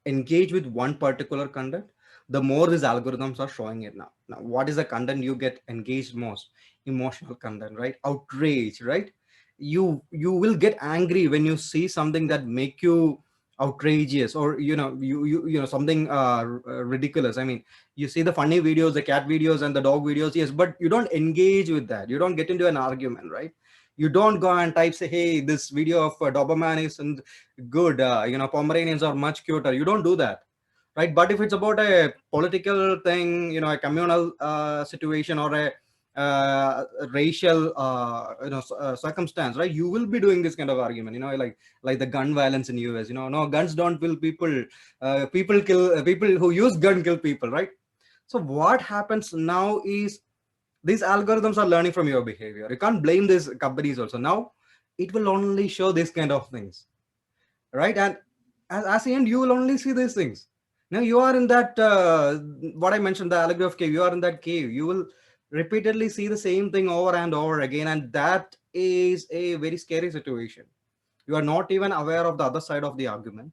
engage with one particular content, the more these algorithms are showing it. Now what is the content you get engaged most? Emotional content, right? Outrage, right? You will get angry when you see something that make you outrageous, or something ridiculous. I mean, you see the funny videos, the cat videos and the dog videos, yes, but you don't engage with that. You don't get into an argument, right? You don't go and type, say, hey, this video of Doberman isn't good, Pomeranians are much cuter. You don't do that, right? But if it's about a political thing, a communal situation, or a racial circumstance, right, you will be doing this kind of argument, like the gun violence in US. No, guns don't kill people. People kill people who use gun kill people, right? So what happens now is, these algorithms are learning from your behavior. You can't blame these companies also. Now it will only show this kind of things, right? And as the end, you will only see these things. Now you are in that what I mentioned, the allegory of cave. You are in that cave. You will repeatedly see the same thing over and over again, and that is a very scary situation. You are not even aware of the other side of the argument,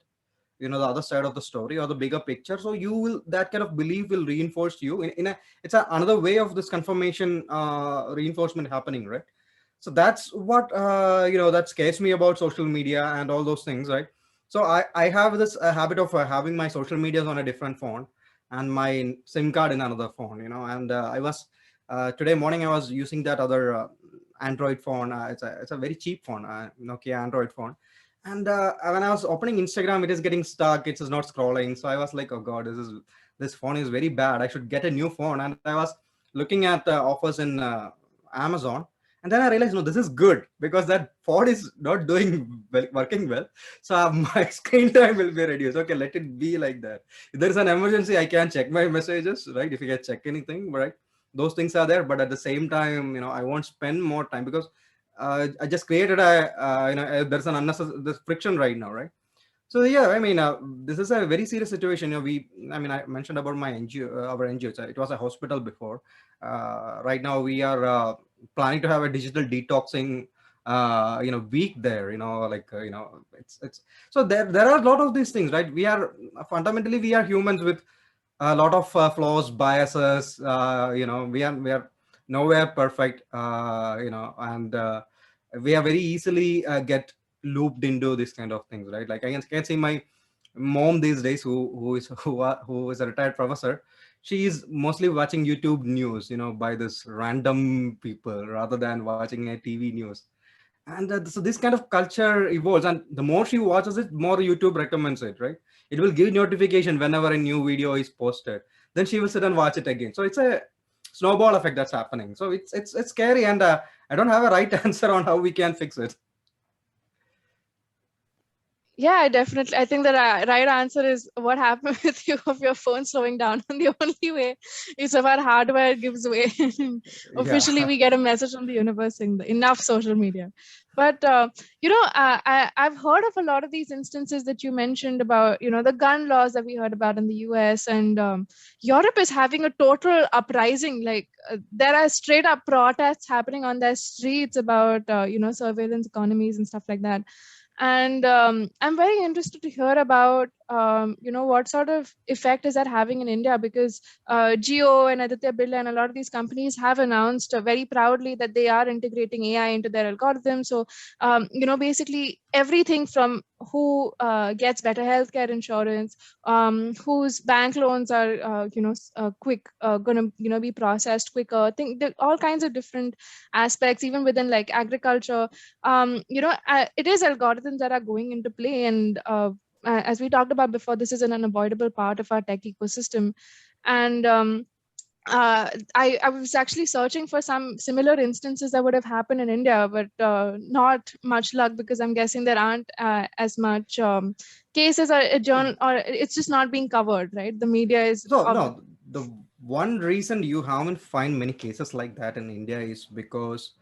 the other side of the story or the bigger picture. So you will, that kind of belief will reinforce you in a, it's another way of this confirmation reinforcement happening, right? So that's what that scares me about social media and all those things, right? So I have this habit of having my social medias on a different phone and my SIM card in another phone, and I was today morning I was using that other Android phone. It's a very cheap phone, Nokia Android phone. And when I was opening Instagram, it is getting stuck. It is not scrolling. So I was like, oh god, this phone is very bad. I should get a new phone. And I was looking at offers in Amazon, And then I realized, no, this is good because that pod is not doing well, working well. So my screen time will be reduced. Okay, let it be like that. If there is an emergency, I can check my messages, right? If you can check anything, right? Those things are there. But at the same time, I won't spend more time because I just created there's an unnecessary there's friction right now, right? So yeah, I mean, this is a very serious situation. I mentioned about my NGO, our NGO. It was a hospital before. Right now, we are planning to have a digital detoxing, week there. It's so there are a lot of these things, right? We are fundamentally we are humans with a lot of flaws, biases. We are nowhere perfect. And we are very easily get looped into this kind of things, right? Like I can see my mom these days, who is a retired professor. She is mostly watching YouTube news, by this random people rather than watching a TV news. And so this kind of culture evolves, and the more she watches it, more YouTube recommends it, right? It will give notification whenever a new video is posted. Then she will sit and watch it again. So it's a snowball effect that's happening. So it's scary, and I don't have a right answer on how we can fix it. Yeah, definitely. I think the right answer is what happened with you of your phone slowing down. And the only way is if our hardware gives way. Yeah. Officially, we get a message from the universe saying enough social media. But I've heard of a lot of these instances that you mentioned about, the gun laws that we heard about in the US, and Europe is having a total uprising. Like there are straight up protests happening on their streets about surveillance economies and stuff like that. And I'm very interested to hear about what sort of effect is that having in India, because Jio and Aditya Birla and a lot of these companies have announced very proudly that they are integrating AI into their algorithms. So basically everything from who gets better healthcare insurance, whose bank loans are quick going to be processed quicker. I think there are all kinds of different aspects, even within like agriculture. It is algorithms that are going into play, and as we talked about before, this is an unavoidable part of our tech ecosystem. And I was actually searching for some similar instances that would have happened in India, but not much luck, because I'm guessing there aren't as much cases or or it's just not being covered, right? The media is So no, the one reason you haven't find many cases like that in India is because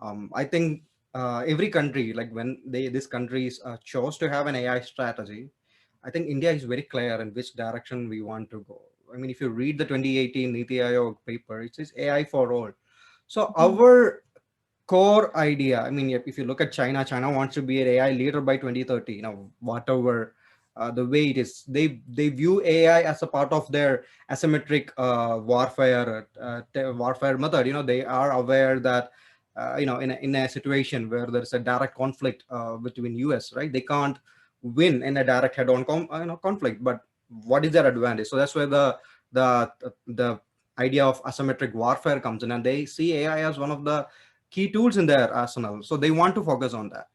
I think every country, like when these countries chose to have an AI strategy, I think India is very clear in which direction we want to go. I mean, if you read the 2018 Niti Aayog paper, it says AI for all. So Mhm. our core idea, I mean, if you look at China wants to be an AI leader by 2030. Whatever the way it is, they view AI as a part of their asymmetric warfare method. They are aware that in a situation where there's a direct conflict between US, right? They can't win in a direct head-on conflict, but what is their advantage? So that's where the idea of asymmetric warfare comes in, and they see AI as one of the key tools in their arsenal. So they want to focus on that.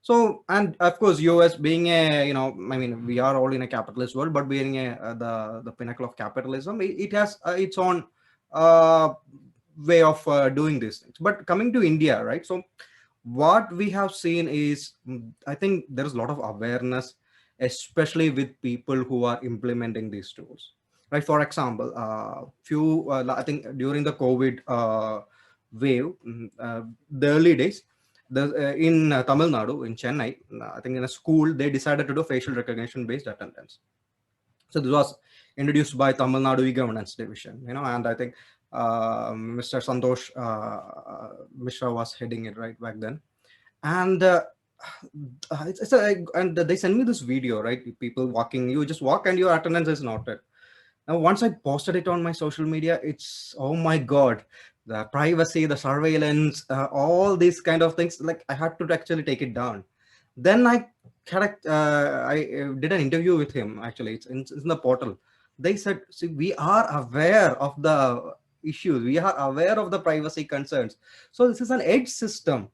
So, and of course, US being I mean, we are all in a capitalist world, but being the pinnacle of capitalism, it has its own uh, way of doing these things. But coming to India, right? So what we have seen is, I think there is a lot of awareness, especially with people who are implementing these tools, right? For example, I think during the COVID wave, the early days, in Tamil Nadu, in Chennai, I think in a school, they decided to do facial recognition based attendance. So this was introduced by Tamil Nadu e-governance division, and I think Mr. Santosh Mishra was heading it right back then. And and they send me this video, right? People walking, you just walk and your attendance is noted. Now, once I posted it on my social media, it's, oh my God, the privacy, the surveillance, all these kind of things. Like I had to actually take it down. Then I did an interview with him. Actually, it's in the portal. They said, see, we are aware of the issues. We are aware of the privacy concerns. So this is an edge system.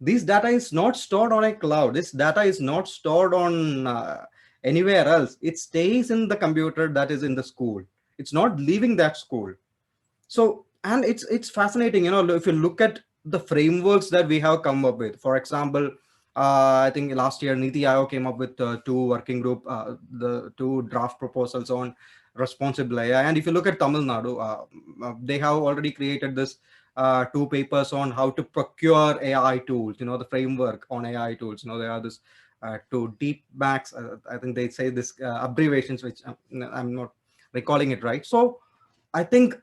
This data is not stored on a cloud. This data is not stored on anywhere else. It stays in the computer that is in the school. It's not leaving that school. So, and it's fascinating, if you look at the frameworks that we have come up with. For example, I think last year NITI Aayog came up with two working group, the two draft proposals on responsible AI. And if you look at Tamil Nadu, they have already created this two papers on how to procure AI tools. The framework on AI tools. There are this two deep max. I think they say this abbreviations, which I'm not recalling it right. So I think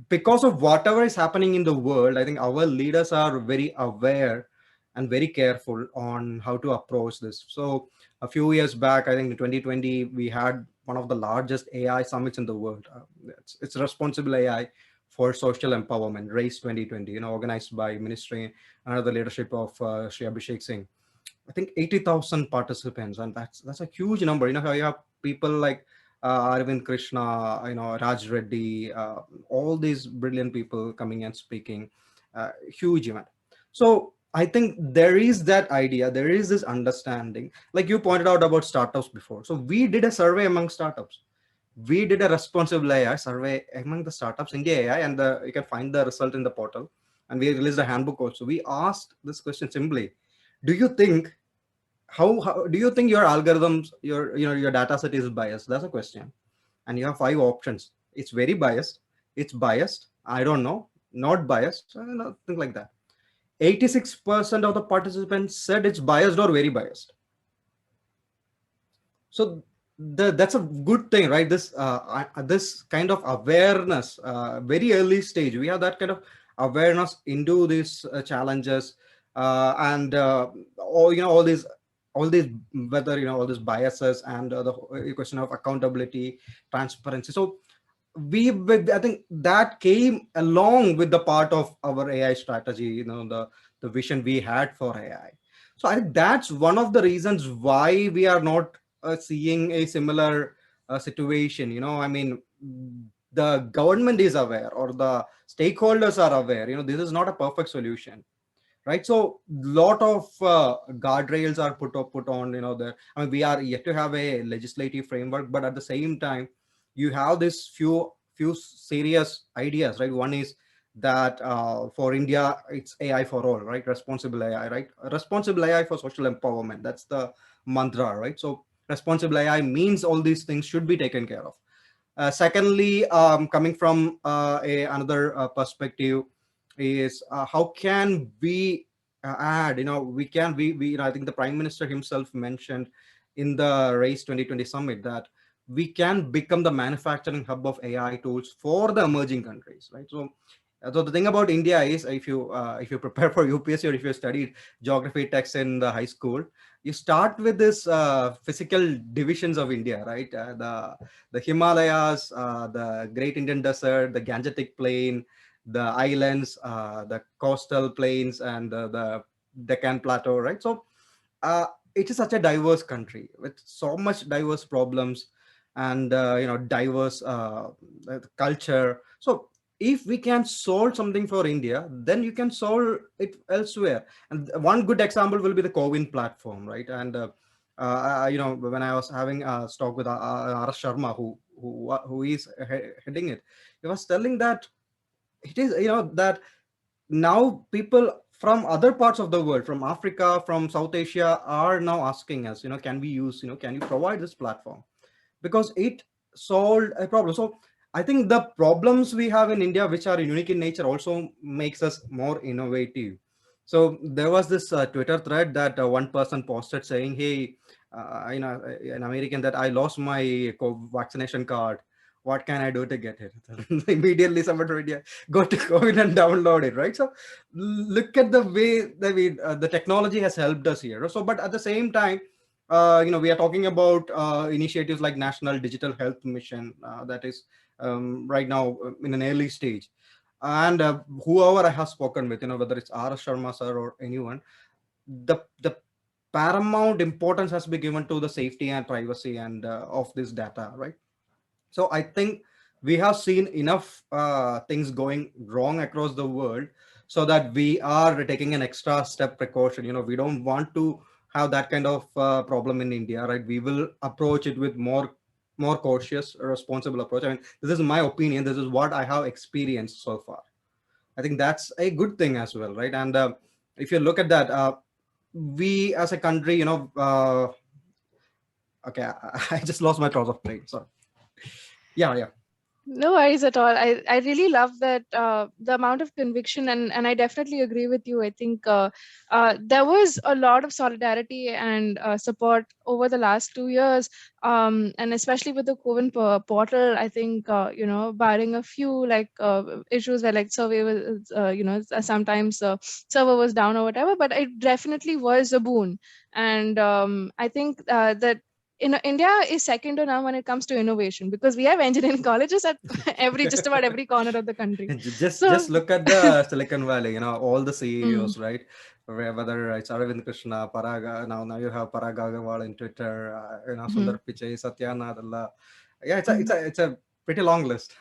because of whatever is happening in the world, I think our leaders are very aware and very careful on how to approach this. So a few years back, I think in 2020, we had one of the largest AI summits in the world. It's responsible AI for social empowerment, Race 2020, organized by Ministry under the leadership of Shri Abhishek Singh. I think 80,000 participants, and that's a huge number. How you have people like Arvind Krishna, Raj Reddy, all these brilliant people coming and speaking. Huge event. So I think there is that idea, there is this understanding. Like you pointed out about startups before. So we did a survey among startups. We did a responsible AI survey among the startups, IndiaAI, and you can find the result in the portal. And we released a handbook also. We asked this question simply: do you think how do you think your algorithms, your data set is biased? That's a question. And you have 5 options. It's very biased, it's biased, I don't know, not biased, things like that. 86% of the participants said it's biased or very biased. So that's a good thing, right? This kind of awareness, very early stage, we have that kind of awareness into these challenges, and all these whether all these biases, and the question of accountability, transparency. So I think that came along with the part of our AI strategy, the vision we had for AI. So I think that's one of the reasons why we are not seeing a similar situation. I mean, the government is aware, or the stakeholders are aware. This is not a perfect solution, right? So lot of guardrails are put on. I mean, we are yet to have a legislative framework, but at the same time, you have this few serious ideas, right? One is that for India, it's AI for all, right? Responsible AI, right? Responsible AI for social empowerment. That's the mantra, right? So responsible AI means all these things should be taken care of. Secondly, coming from another perspective, is how can we add, I think the Prime Minister himself mentioned in the Race 2020 Summit that we can become the manufacturing hub of AI tools for the emerging countries, right? So the thing about India is, if you prepare for UPSC, or if you studied geography texts in the high school, you start with this physical divisions of India, right? The Himalayas, the Great Indian Desert, the Gangetic Plain, the islands, the coastal plains, and the Deccan Plateau, right? So it is such a diverse country with so much diverse problems, and diverse culture. So if we can solve something for India, then you can solve it elsewhere. And one good example will be the CoWIN platform, right? And when I was having a talk with R.S. Sharma, who is heading it, he was telling that it is, that now people from other parts of the world, from Africa, from South Asia, are now asking us, can we use, can you provide this platform, because it solved a problem. So I think the problems we have in India, which are unique in nature, also makes us more innovative. So there was this Twitter thread that one person posted saying, hey, an American, that I lost my vaccination card. What can I do to get it? Immediately somebody told, yeah, go to COVID and download it, right? So look at the way that the technology has helped us here. So, but at the same time, we are talking about initiatives like National Digital Health Mission, that is right now in an early stage. And whoever I have spoken with, whether it's R.S. Sharma sir or anyone, the paramount importance has been given to the safety and privacy and of this data, right? So I think we have seen enough things going wrong across the world, so that we are taking an extra step precaution. We don't want to have that kind of problem in India, right? We will approach it with more cautious, responsible approach. I mean, this is my opinion. This is what I have experienced so far. I think that's a good thing as well, right? And if you look at that, we as a country, okay, I just lost my thoughts of train. So yeah. No worries at all. I really love that the amount of conviction, and I definitely agree with you. I think there was a lot of solidarity and support over the last 2 years, and especially with the COVID portal. I think barring a few like issues where like survey was sometimes server was down or whatever, but it definitely was a boon. And I think that India is second to none when it comes to innovation, because we have engineering colleges at just about every corner of the country. So Just look at the Silicon Valley, all the mm, CEOs, right? Whether it's Arvind Krishna, Paraga, now you have Parag Agrawal in Twitter, mhm, Sundar Pichai, Satya Nadella. Yeah, mhm. it's a pretty long list.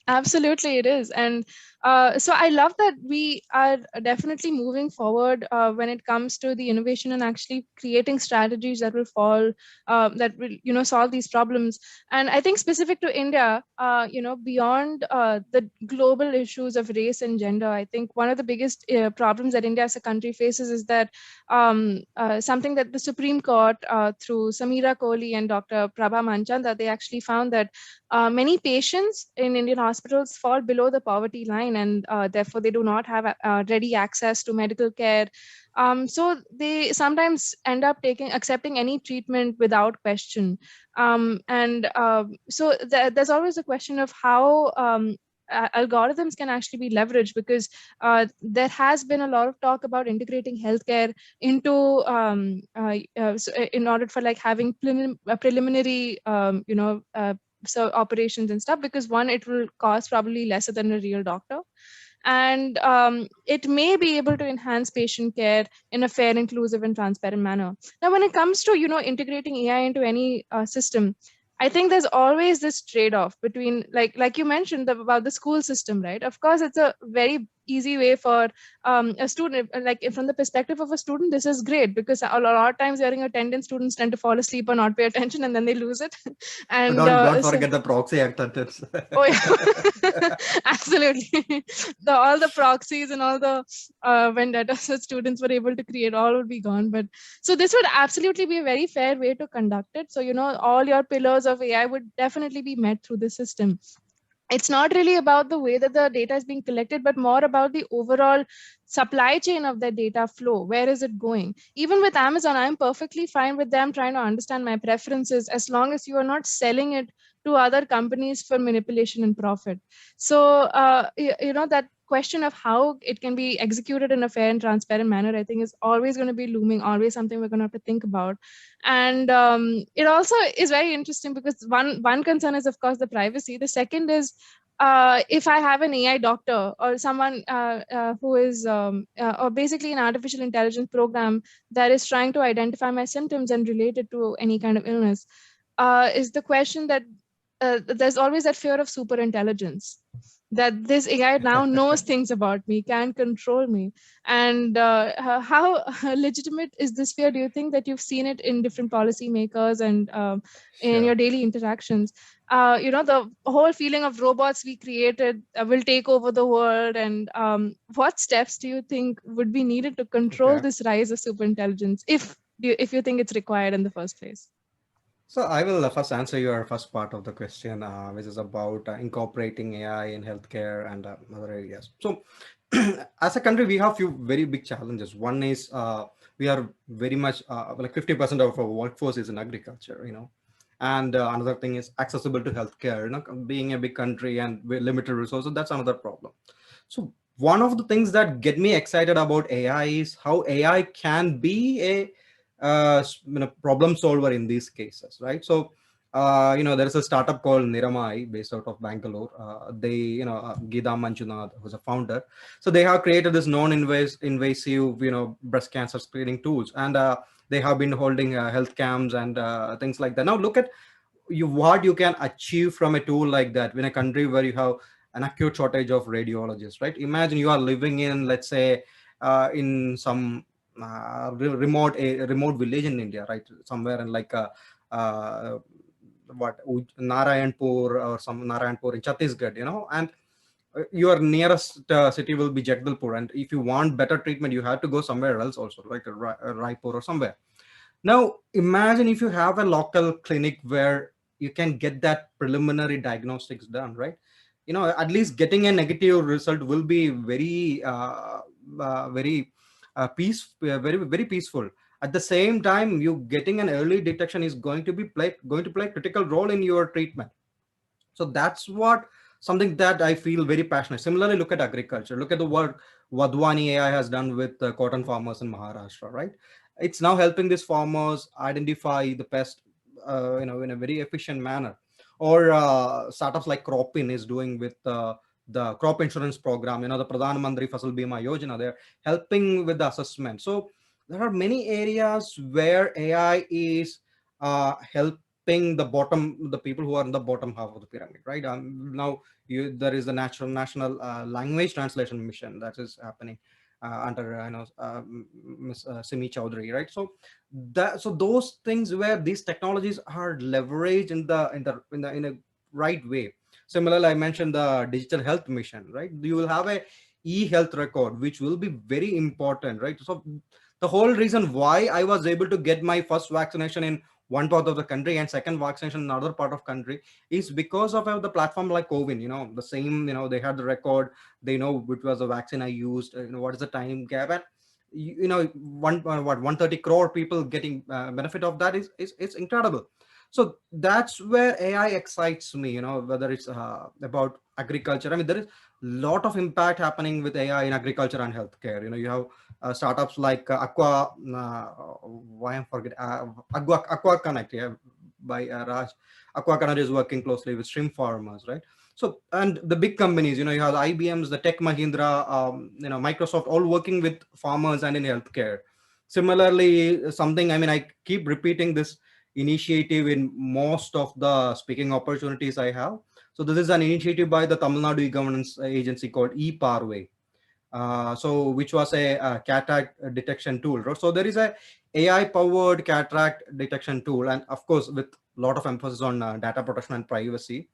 Absolutely, it is. And so I love that we are definitely moving forward when it comes to the innovation and actually creating strategies that will that will, solve these problems. And I think specific to India, beyond the global issues of race and gender, I think one of the biggest problems that India as a country faces is that something that the Supreme Court, through Samira Kohli and Dr. Prabha Manchanda, they actually found that many patients in Indian hospitals fall below the poverty line, and therefore they do not have ready access to medical care. So they sometimes end up accepting any treatment without question. There's always a question of how algorithms can actually be leveraged, because there has been a lot of talk about integrating healthcare into in order for like having preliminary so operations and stuff, because one, it will cost probably lesser than a real doctor, and it may be able to enhance patient care in a fair, inclusive, and transparent manner. Now when it comes to integrating AI into any system, I think there's always this trade-off between, like you mentioned about the school system, right? Of course, it's a very easy way for a student, like from the perspective of a student, this is great, because a lot of times during attendance, students tend to fall asleep or not pay attention, and then they lose it. And Don't so forget the proxy acceptance. oh yeah, absolutely. All the proxies and all the vendettas that students were able to create, all would be gone. But so this would absolutely be a very fair way to conduct it. So all your pillars of AI would definitely be met through the system. It's not really about the way that the data is being collected, but more about the overall supply chain of that data flow. Where is it going? Even with Amazon, I'm perfectly fine with them trying to understand my preferences, as long as you are not selling it to other companies for manipulation and profit. So that question of how it can be executed in a fair and transparent manner, I think, is always going to be looming, always something we're going to have to think about. And it also is very interesting, because one concern is, of course, the privacy. The second is, if I have an AI doctor or someone who is or basically an artificial intelligence program that is trying to identify my symptoms and relate it to any kind of illness, is the question that there's always that fear of super intelligence, that this AI now knows things about me, can control me. And how legitimate is this fear? Do you think that you've seen it in different policymakers and in your Sure. daily interactions? The whole feeling of robots we created will take over the world. And what steps do you think would be needed to control Okay. this rise of superintelligence, if you think it's required in the first place? So I will first answer your first part of the question, which is about incorporating AI in healthcare and other areas. So, as a country, we have few very big challenges. One is we are very much like 50% of our workforce is in agriculture, and another thing is accessible to healthcare. Being a big country and with limited resources, that's another problem. So one of the things that get me excited about AI is how AI can be a problem solver in these cases, right? So there is a startup called Niramai based out of Bangalore. They, Geeta Manjunath, who's a founder. So they have created this non-invasive, breast cancer screening tools, and they have been holding health camps and things like that. Now look at what you can achieve from a tool like that in a country where you have an acute shortage of radiologists, right? Imagine you are living in, let's say, in some remote village in India, right? Somewhere in like what Narayanpur or some Narayanpur in Chhattisgarh, and your nearest city will be Jagdalpur, and if you want better treatment, you have to go somewhere else also, like a Raipur or somewhere. Now, imagine if you have a local clinic where you can get that preliminary diagnostics done, right? At least getting a negative result will be very very peaceful. At the same time, you getting an early detection is going to play a critical role in your treatment. So that's what something that I feel very passionate. Similarly, look at agriculture. Look at the work Vadwani AI has done with cotton farmers in Maharashtra, right? It's now helping these farmers identify the pest, in a very efficient manner. Or startups like Cropin is doing with the crop insurance program, the Pradhan Mantri Fasal Bima Yojana. They're helping with the assessment. So there are many areas where AI is helping the people who are in the bottom half of the pyramid, right? Now there is the national language translation mission that is happening under Miss Simi Chowdhury, right? So those things where these technologies are leveraged in a right way. Similarly, I mentioned the digital health mission, right? You will have a e-health record, which will be very important, right? So the whole reason why I was able to get my first vaccination in one part of the country and second vaccination in another part of country is because of the platform like Covin. The same, they had the record, they know which was the vaccine I used, what is the time gap, and one 130 crore people getting benefit of that is it's incredible. So that's where AI excites me, whether it's about agriculture. I mean, there is lot of impact happening with AI in agriculture and healthcare. You have startups like why I'm forgetting Aqua Connect, yeah, by Raj. Aqua Connect is working closely with shrimp farmers, right? So, and the big companies, you have the IBMs, the Tech Mahindra, Microsoft, all working with farmers and in healthcare. Similarly, something, I mean, I keep repeating this initiative in most of the speaking opportunities I have. So this is an initiative by the Tamil Nadu governance agency called eParway. So which was a cataract detection tool. So there is a AI powered cataract detection tool, and of course with a lot of emphasis on data protection and privacy.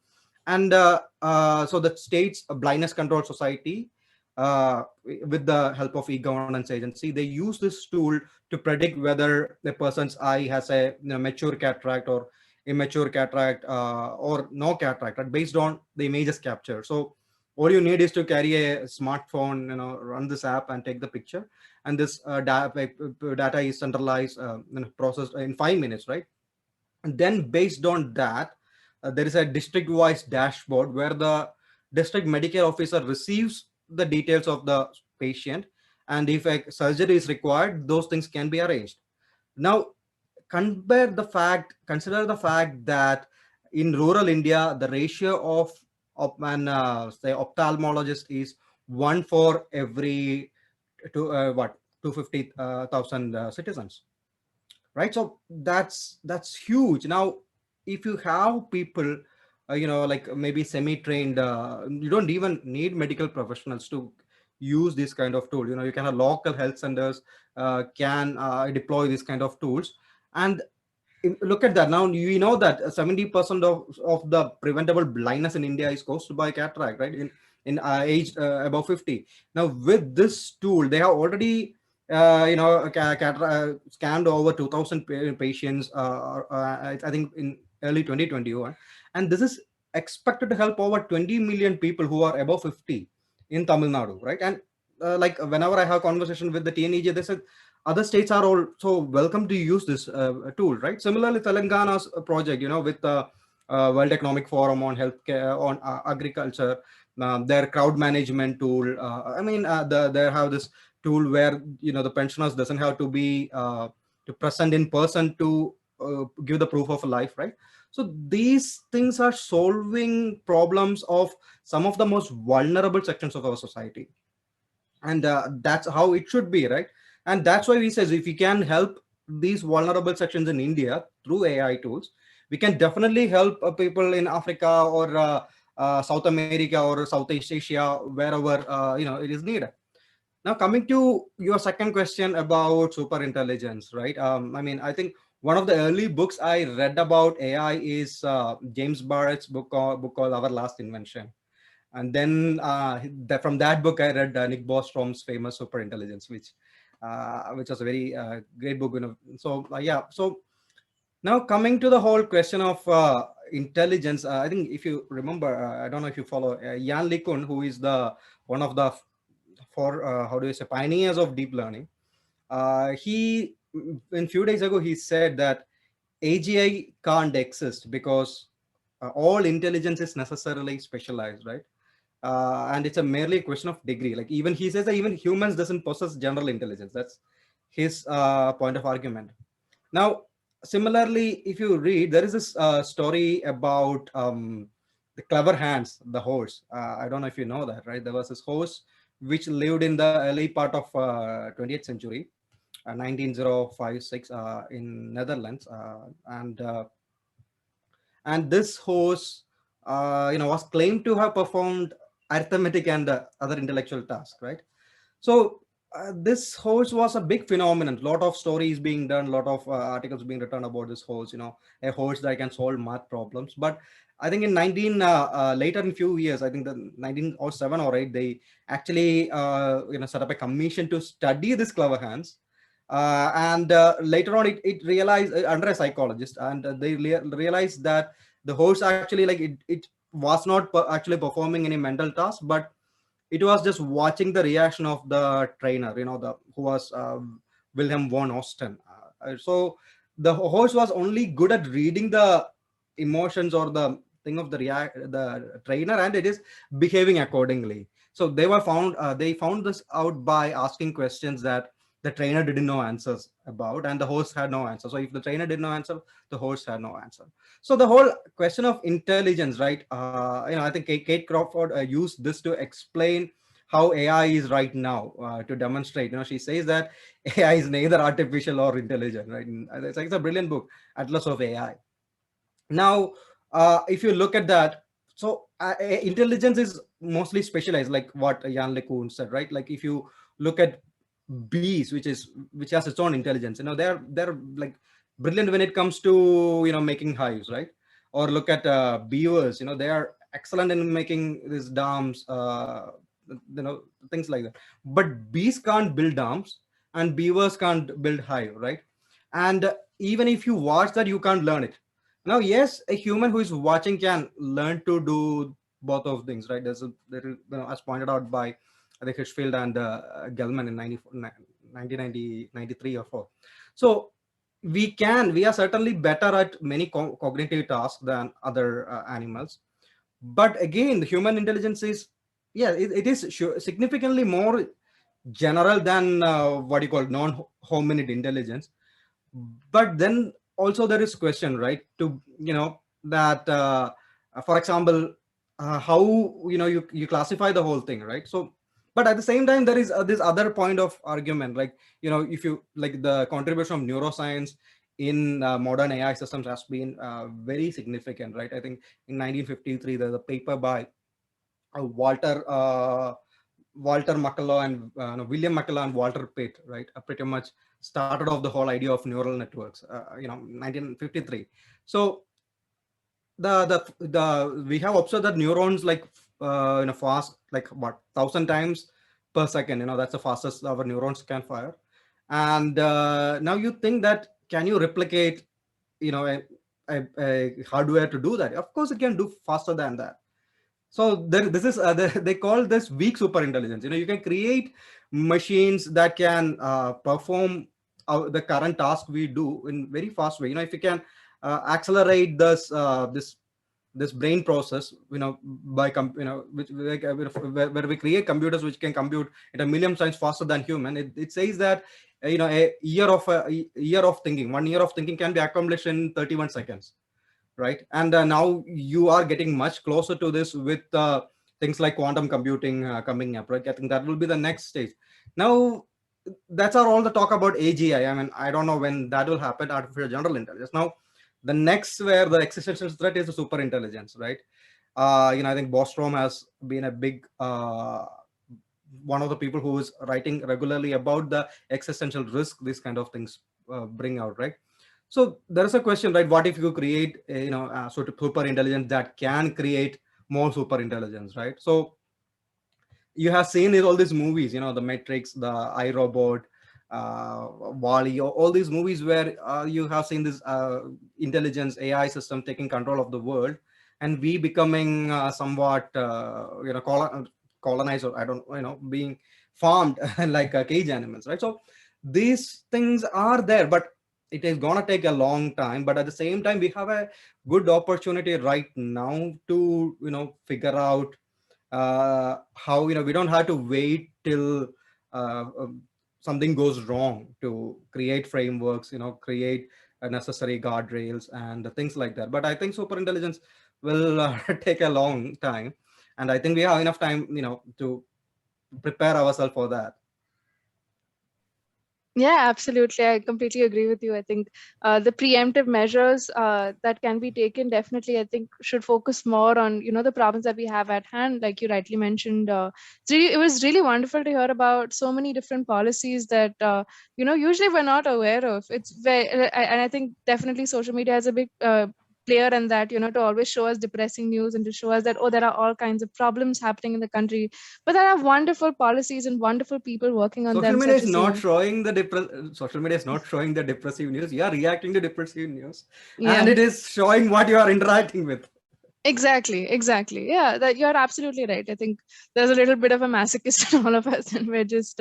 And so the state's blindness control society, with the help of e-governance agency, they use this tool to predict whether the person's eye has a mature cataract or immature cataract, or no cataract, right, based on the images captured. So all you need is to carry a smartphone, run this app and take the picture, and this data is centralized, processed in 5 minutes, right? And then based on that, there is a district wise dashboard where the district Medicare officer receives the details of the patient, and if a surgery is required, those things can be arranged. Now consider the fact that in rural India, the ratio of an say ophthalmologist is one for every 250,000 citizens, right? So that's huge. Now if you have people like maybe semi-trained, you don't even need medical professionals to use this kind of tool. You can have local health centers can deploy this kind of tools. And look at that. Now you know that 70% of the preventable blindness in India is caused by cataract, right? In age above 50. Now with this tool, they have already scanned over 2,000 patients, I think in early 2021, and this is expected to help over 20 million people who are above 50 in Tamil Nadu, right? And like whenever I have conversation with the teenager, they said other states are also welcome to use this tool, right? Similarly, Telangana's project, with the World Economic Forum on healthcare, on agriculture, their crowd management tool. They have this tool where the pensioners doesn't have to be to present in person to give the proof of life, right? So these things are solving problems of some of the most vulnerable sections of our society, and that's how it should be, right? And that's why we says if we can help these vulnerable sections in India through AI tools, we can definitely help people in Africa or South America or Southeast Asia, wherever it is needed. Now, coming to your second question about super intelligence, right? I think one of the early books I read about AI is James Barrett's book called Our Last Invention. And then from that book, I read Nick Bostrom's famous Super Intelligence, which was a very great book. So yeah. So now coming to the whole question of intelligence, I think if you remember, I don't know if you follow Jan LeCun, who is the one of the how do you say, pioneers of deep learning. He in few days ago he said that AGI can't exist because all intelligence is necessarily specialized, right? And it's a merely question of degree. Like even he says that even humans doesn't possess general intelligence. That's his point of argument. Now, similarly, if you read, there is this story about the clever hands, the horse. I don't know if you know that, right? There was this horse which lived in the early part of 20th century, 19056 in Netherlands, and this horse, was claimed to have performed arithmetic and other intellectual tasks, right? So this horse was a big phenomenon. A lot of stories being done, a lot of articles being written about this horse. A horse that can solve math problems. But I think in later in few years, I think the 1907 or 8, they actually set up a commission to study this clever hands. And later on, it realized under a psychologist, and they realized that the horse actually it was not actually performing any mental task, but it was just watching the reaction of the trainer, the who was Wilhelm von Osten. So the horse was only good at reading the emotions or the thing of the trainer, and it is behaving accordingly. So they found this out by asking questions that the trainer didn't know answers about, and the horse had no answer. So if the trainer didn't know answer, the horse had no answer. So the whole question of intelligence, right? I think Kate Crawford used this to explain how AI is right now, to demonstrate. She says that AI is neither artificial or intelligent, right? And it's a brilliant book, Atlas of AI. Now, if you look at that, so intelligence is mostly specialized, like what Jan LeCun said, right? Like if you look at bees, which has its own intelligence, they're like brilliant when it comes to making hives, right? Or look at beavers, they are excellent in making these dams, things like that. But bees can't build dams, and beavers can't build hive, right? And even if you watch that, you can't learn it. Now, yes, a human who is watching can learn to do both of things, right? As pointed out by I think Hirschfeld and Gelman in 1993 or 4. So we are certainly better at many cognitive tasks than other animals. But again, the human intelligence is, yeah, it is significantly more general than what you call non-hominid intelligence. But then also there is question, right, to that for example, how you classify the whole thing, right? So but at the same time, there is this other point of argument, like if you like the contribution of neuroscience in modern AI systems has been very significant, right? I think in 1953 there's a paper by Walter McCullough and William McCullough and Walter Pitt, right? Pretty much started off the whole idea of neural networks, 1953. So we have observed that neurons like fast, like what, 1,000 times per second. That's the fastest our neurons can fire. And now you think that can you replicate a hardware to do that? Of course, it can do faster than that. So this is they call this weak super intelligence. You can create machines that can perform the current task we do in very fast way. If you can accelerate this brain process, by where we create computers which can compute at a million times faster than human. It says that a year of thinking, 1 year of thinking can be accomplished in 31 seconds. Right. And now you are getting much closer to this with things like quantum computing coming up, right? I think that will be the next stage. Now, that's all the talk about AGI. I mean, I don't know when that will happen, artificial general intelligence. Now, the next where the existential threat is the super intelligence, right? I think Bostrom has been a big one of the people who is writing regularly about the existential risk these kind of things bring out, right? So there is a question, right? What if you create, sort of super intelligence that can create more super intelligence, right? So you have seen all these movies, the Matrix, the iRobot, Wall-E, all these movies where you have seen this intelligence AI system taking control of the world, and we becoming somewhat colonized, or I don't, being farmed like cage animals, right? So these things are there, but it is gonna take a long time. But at the same time, we have a good opportunity right now to figure out how we don't have to wait till something goes wrong to create frameworks, create necessary guardrails and things like that. But I think super intelligence will take a long time, and I think we have enough time to prepare ourselves for that. Yeah, absolutely. I completely agree with you. I think the preemptive measures that can be taken definitely, I think, should focus more on, the problems that we have at hand. Like you rightly mentioned, it was really wonderful to hear about so many different policies that, usually we're not aware of. It's very, and I think definitely social media has a big player in that, to always show us depressing news and to show us that, oh, there are all kinds of problems happening in the country, but there are wonderful policies and wonderful people working on Social them, media such is as, not showing social media is not showing the depressive news. You are reacting to depressive news, and yeah. it is showing what you are interacting with. Exactly. Yeah, that you're absolutely right. I think there's a little bit of a masochist in all of us, and we're just,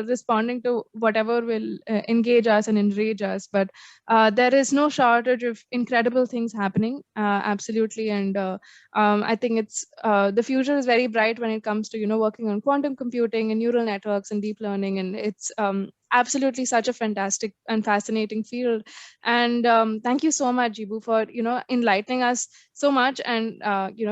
responding to whatever will engage us and enrage us. But there is no shortage of incredible things happening. Absolutely, and I think the future is very bright when it comes to working on quantum computing and neural networks and deep learning, and it's absolutely such a fantastic and fascinating field. And thank you so much, Jibu, for enlightening us so much, and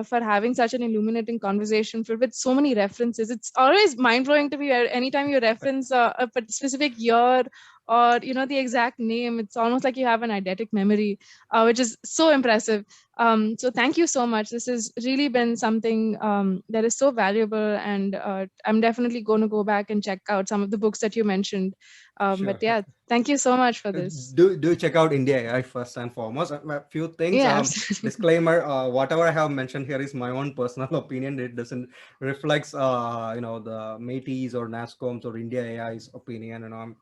for having such an illuminating conversation filled with so many references. It's always mind blowing to me anytime you reference a specific year or the exact name. It's almost like you have an eidetic memory, which is so impressive. So thank you so much. This has really been something that is so valuable, and I'm definitely going to go back and check out some of the books that you mentioned. But Sure. yeah, thank you so much for this. Do check out IndiaAI first and foremost. A few things. Yeah, absolutely. Disclaimer: whatever I have mentioned here is my own personal opinion. It doesn't reflects the Métis or NASSCOM's or IndiaAI's opinion.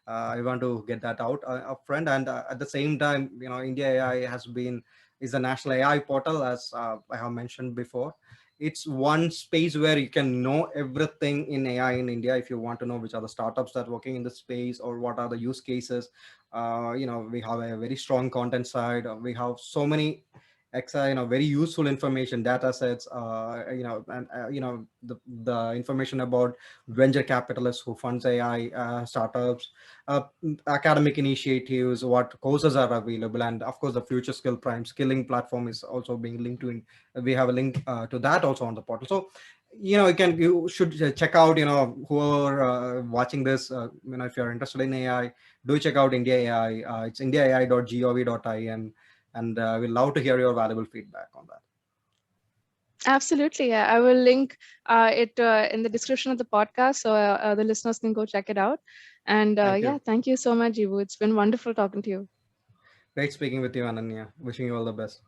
I want to get that out upfront. And at the same time, IndiaAI is a national AI portal, as I have mentioned before. It's one space where you can know everything in AI in India. If you want to know which are the startups that are working in the space or what are the use cases, we have a very strong content side. We have so many very useful information, data sets, and the information about venture capitalists who funds AI startups, academic initiatives, what courses are available, and of course the Future Skill Prime skilling platform is also being linked to. We have a link to that also on the portal. So you should check out, whoever watching this, if you're interested in AI, do check out IndiaAI. It's indiaai.gov.in, and we'd love to hear your valuable feedback on that. Absolutely. Yeah. I will link it in the description of the podcast, so the listeners can go check it out. And Thank you. yeah, thank you so much, Jibu. It's been wonderful talking to you. Great speaking with you, Ananya. Wishing you all the best.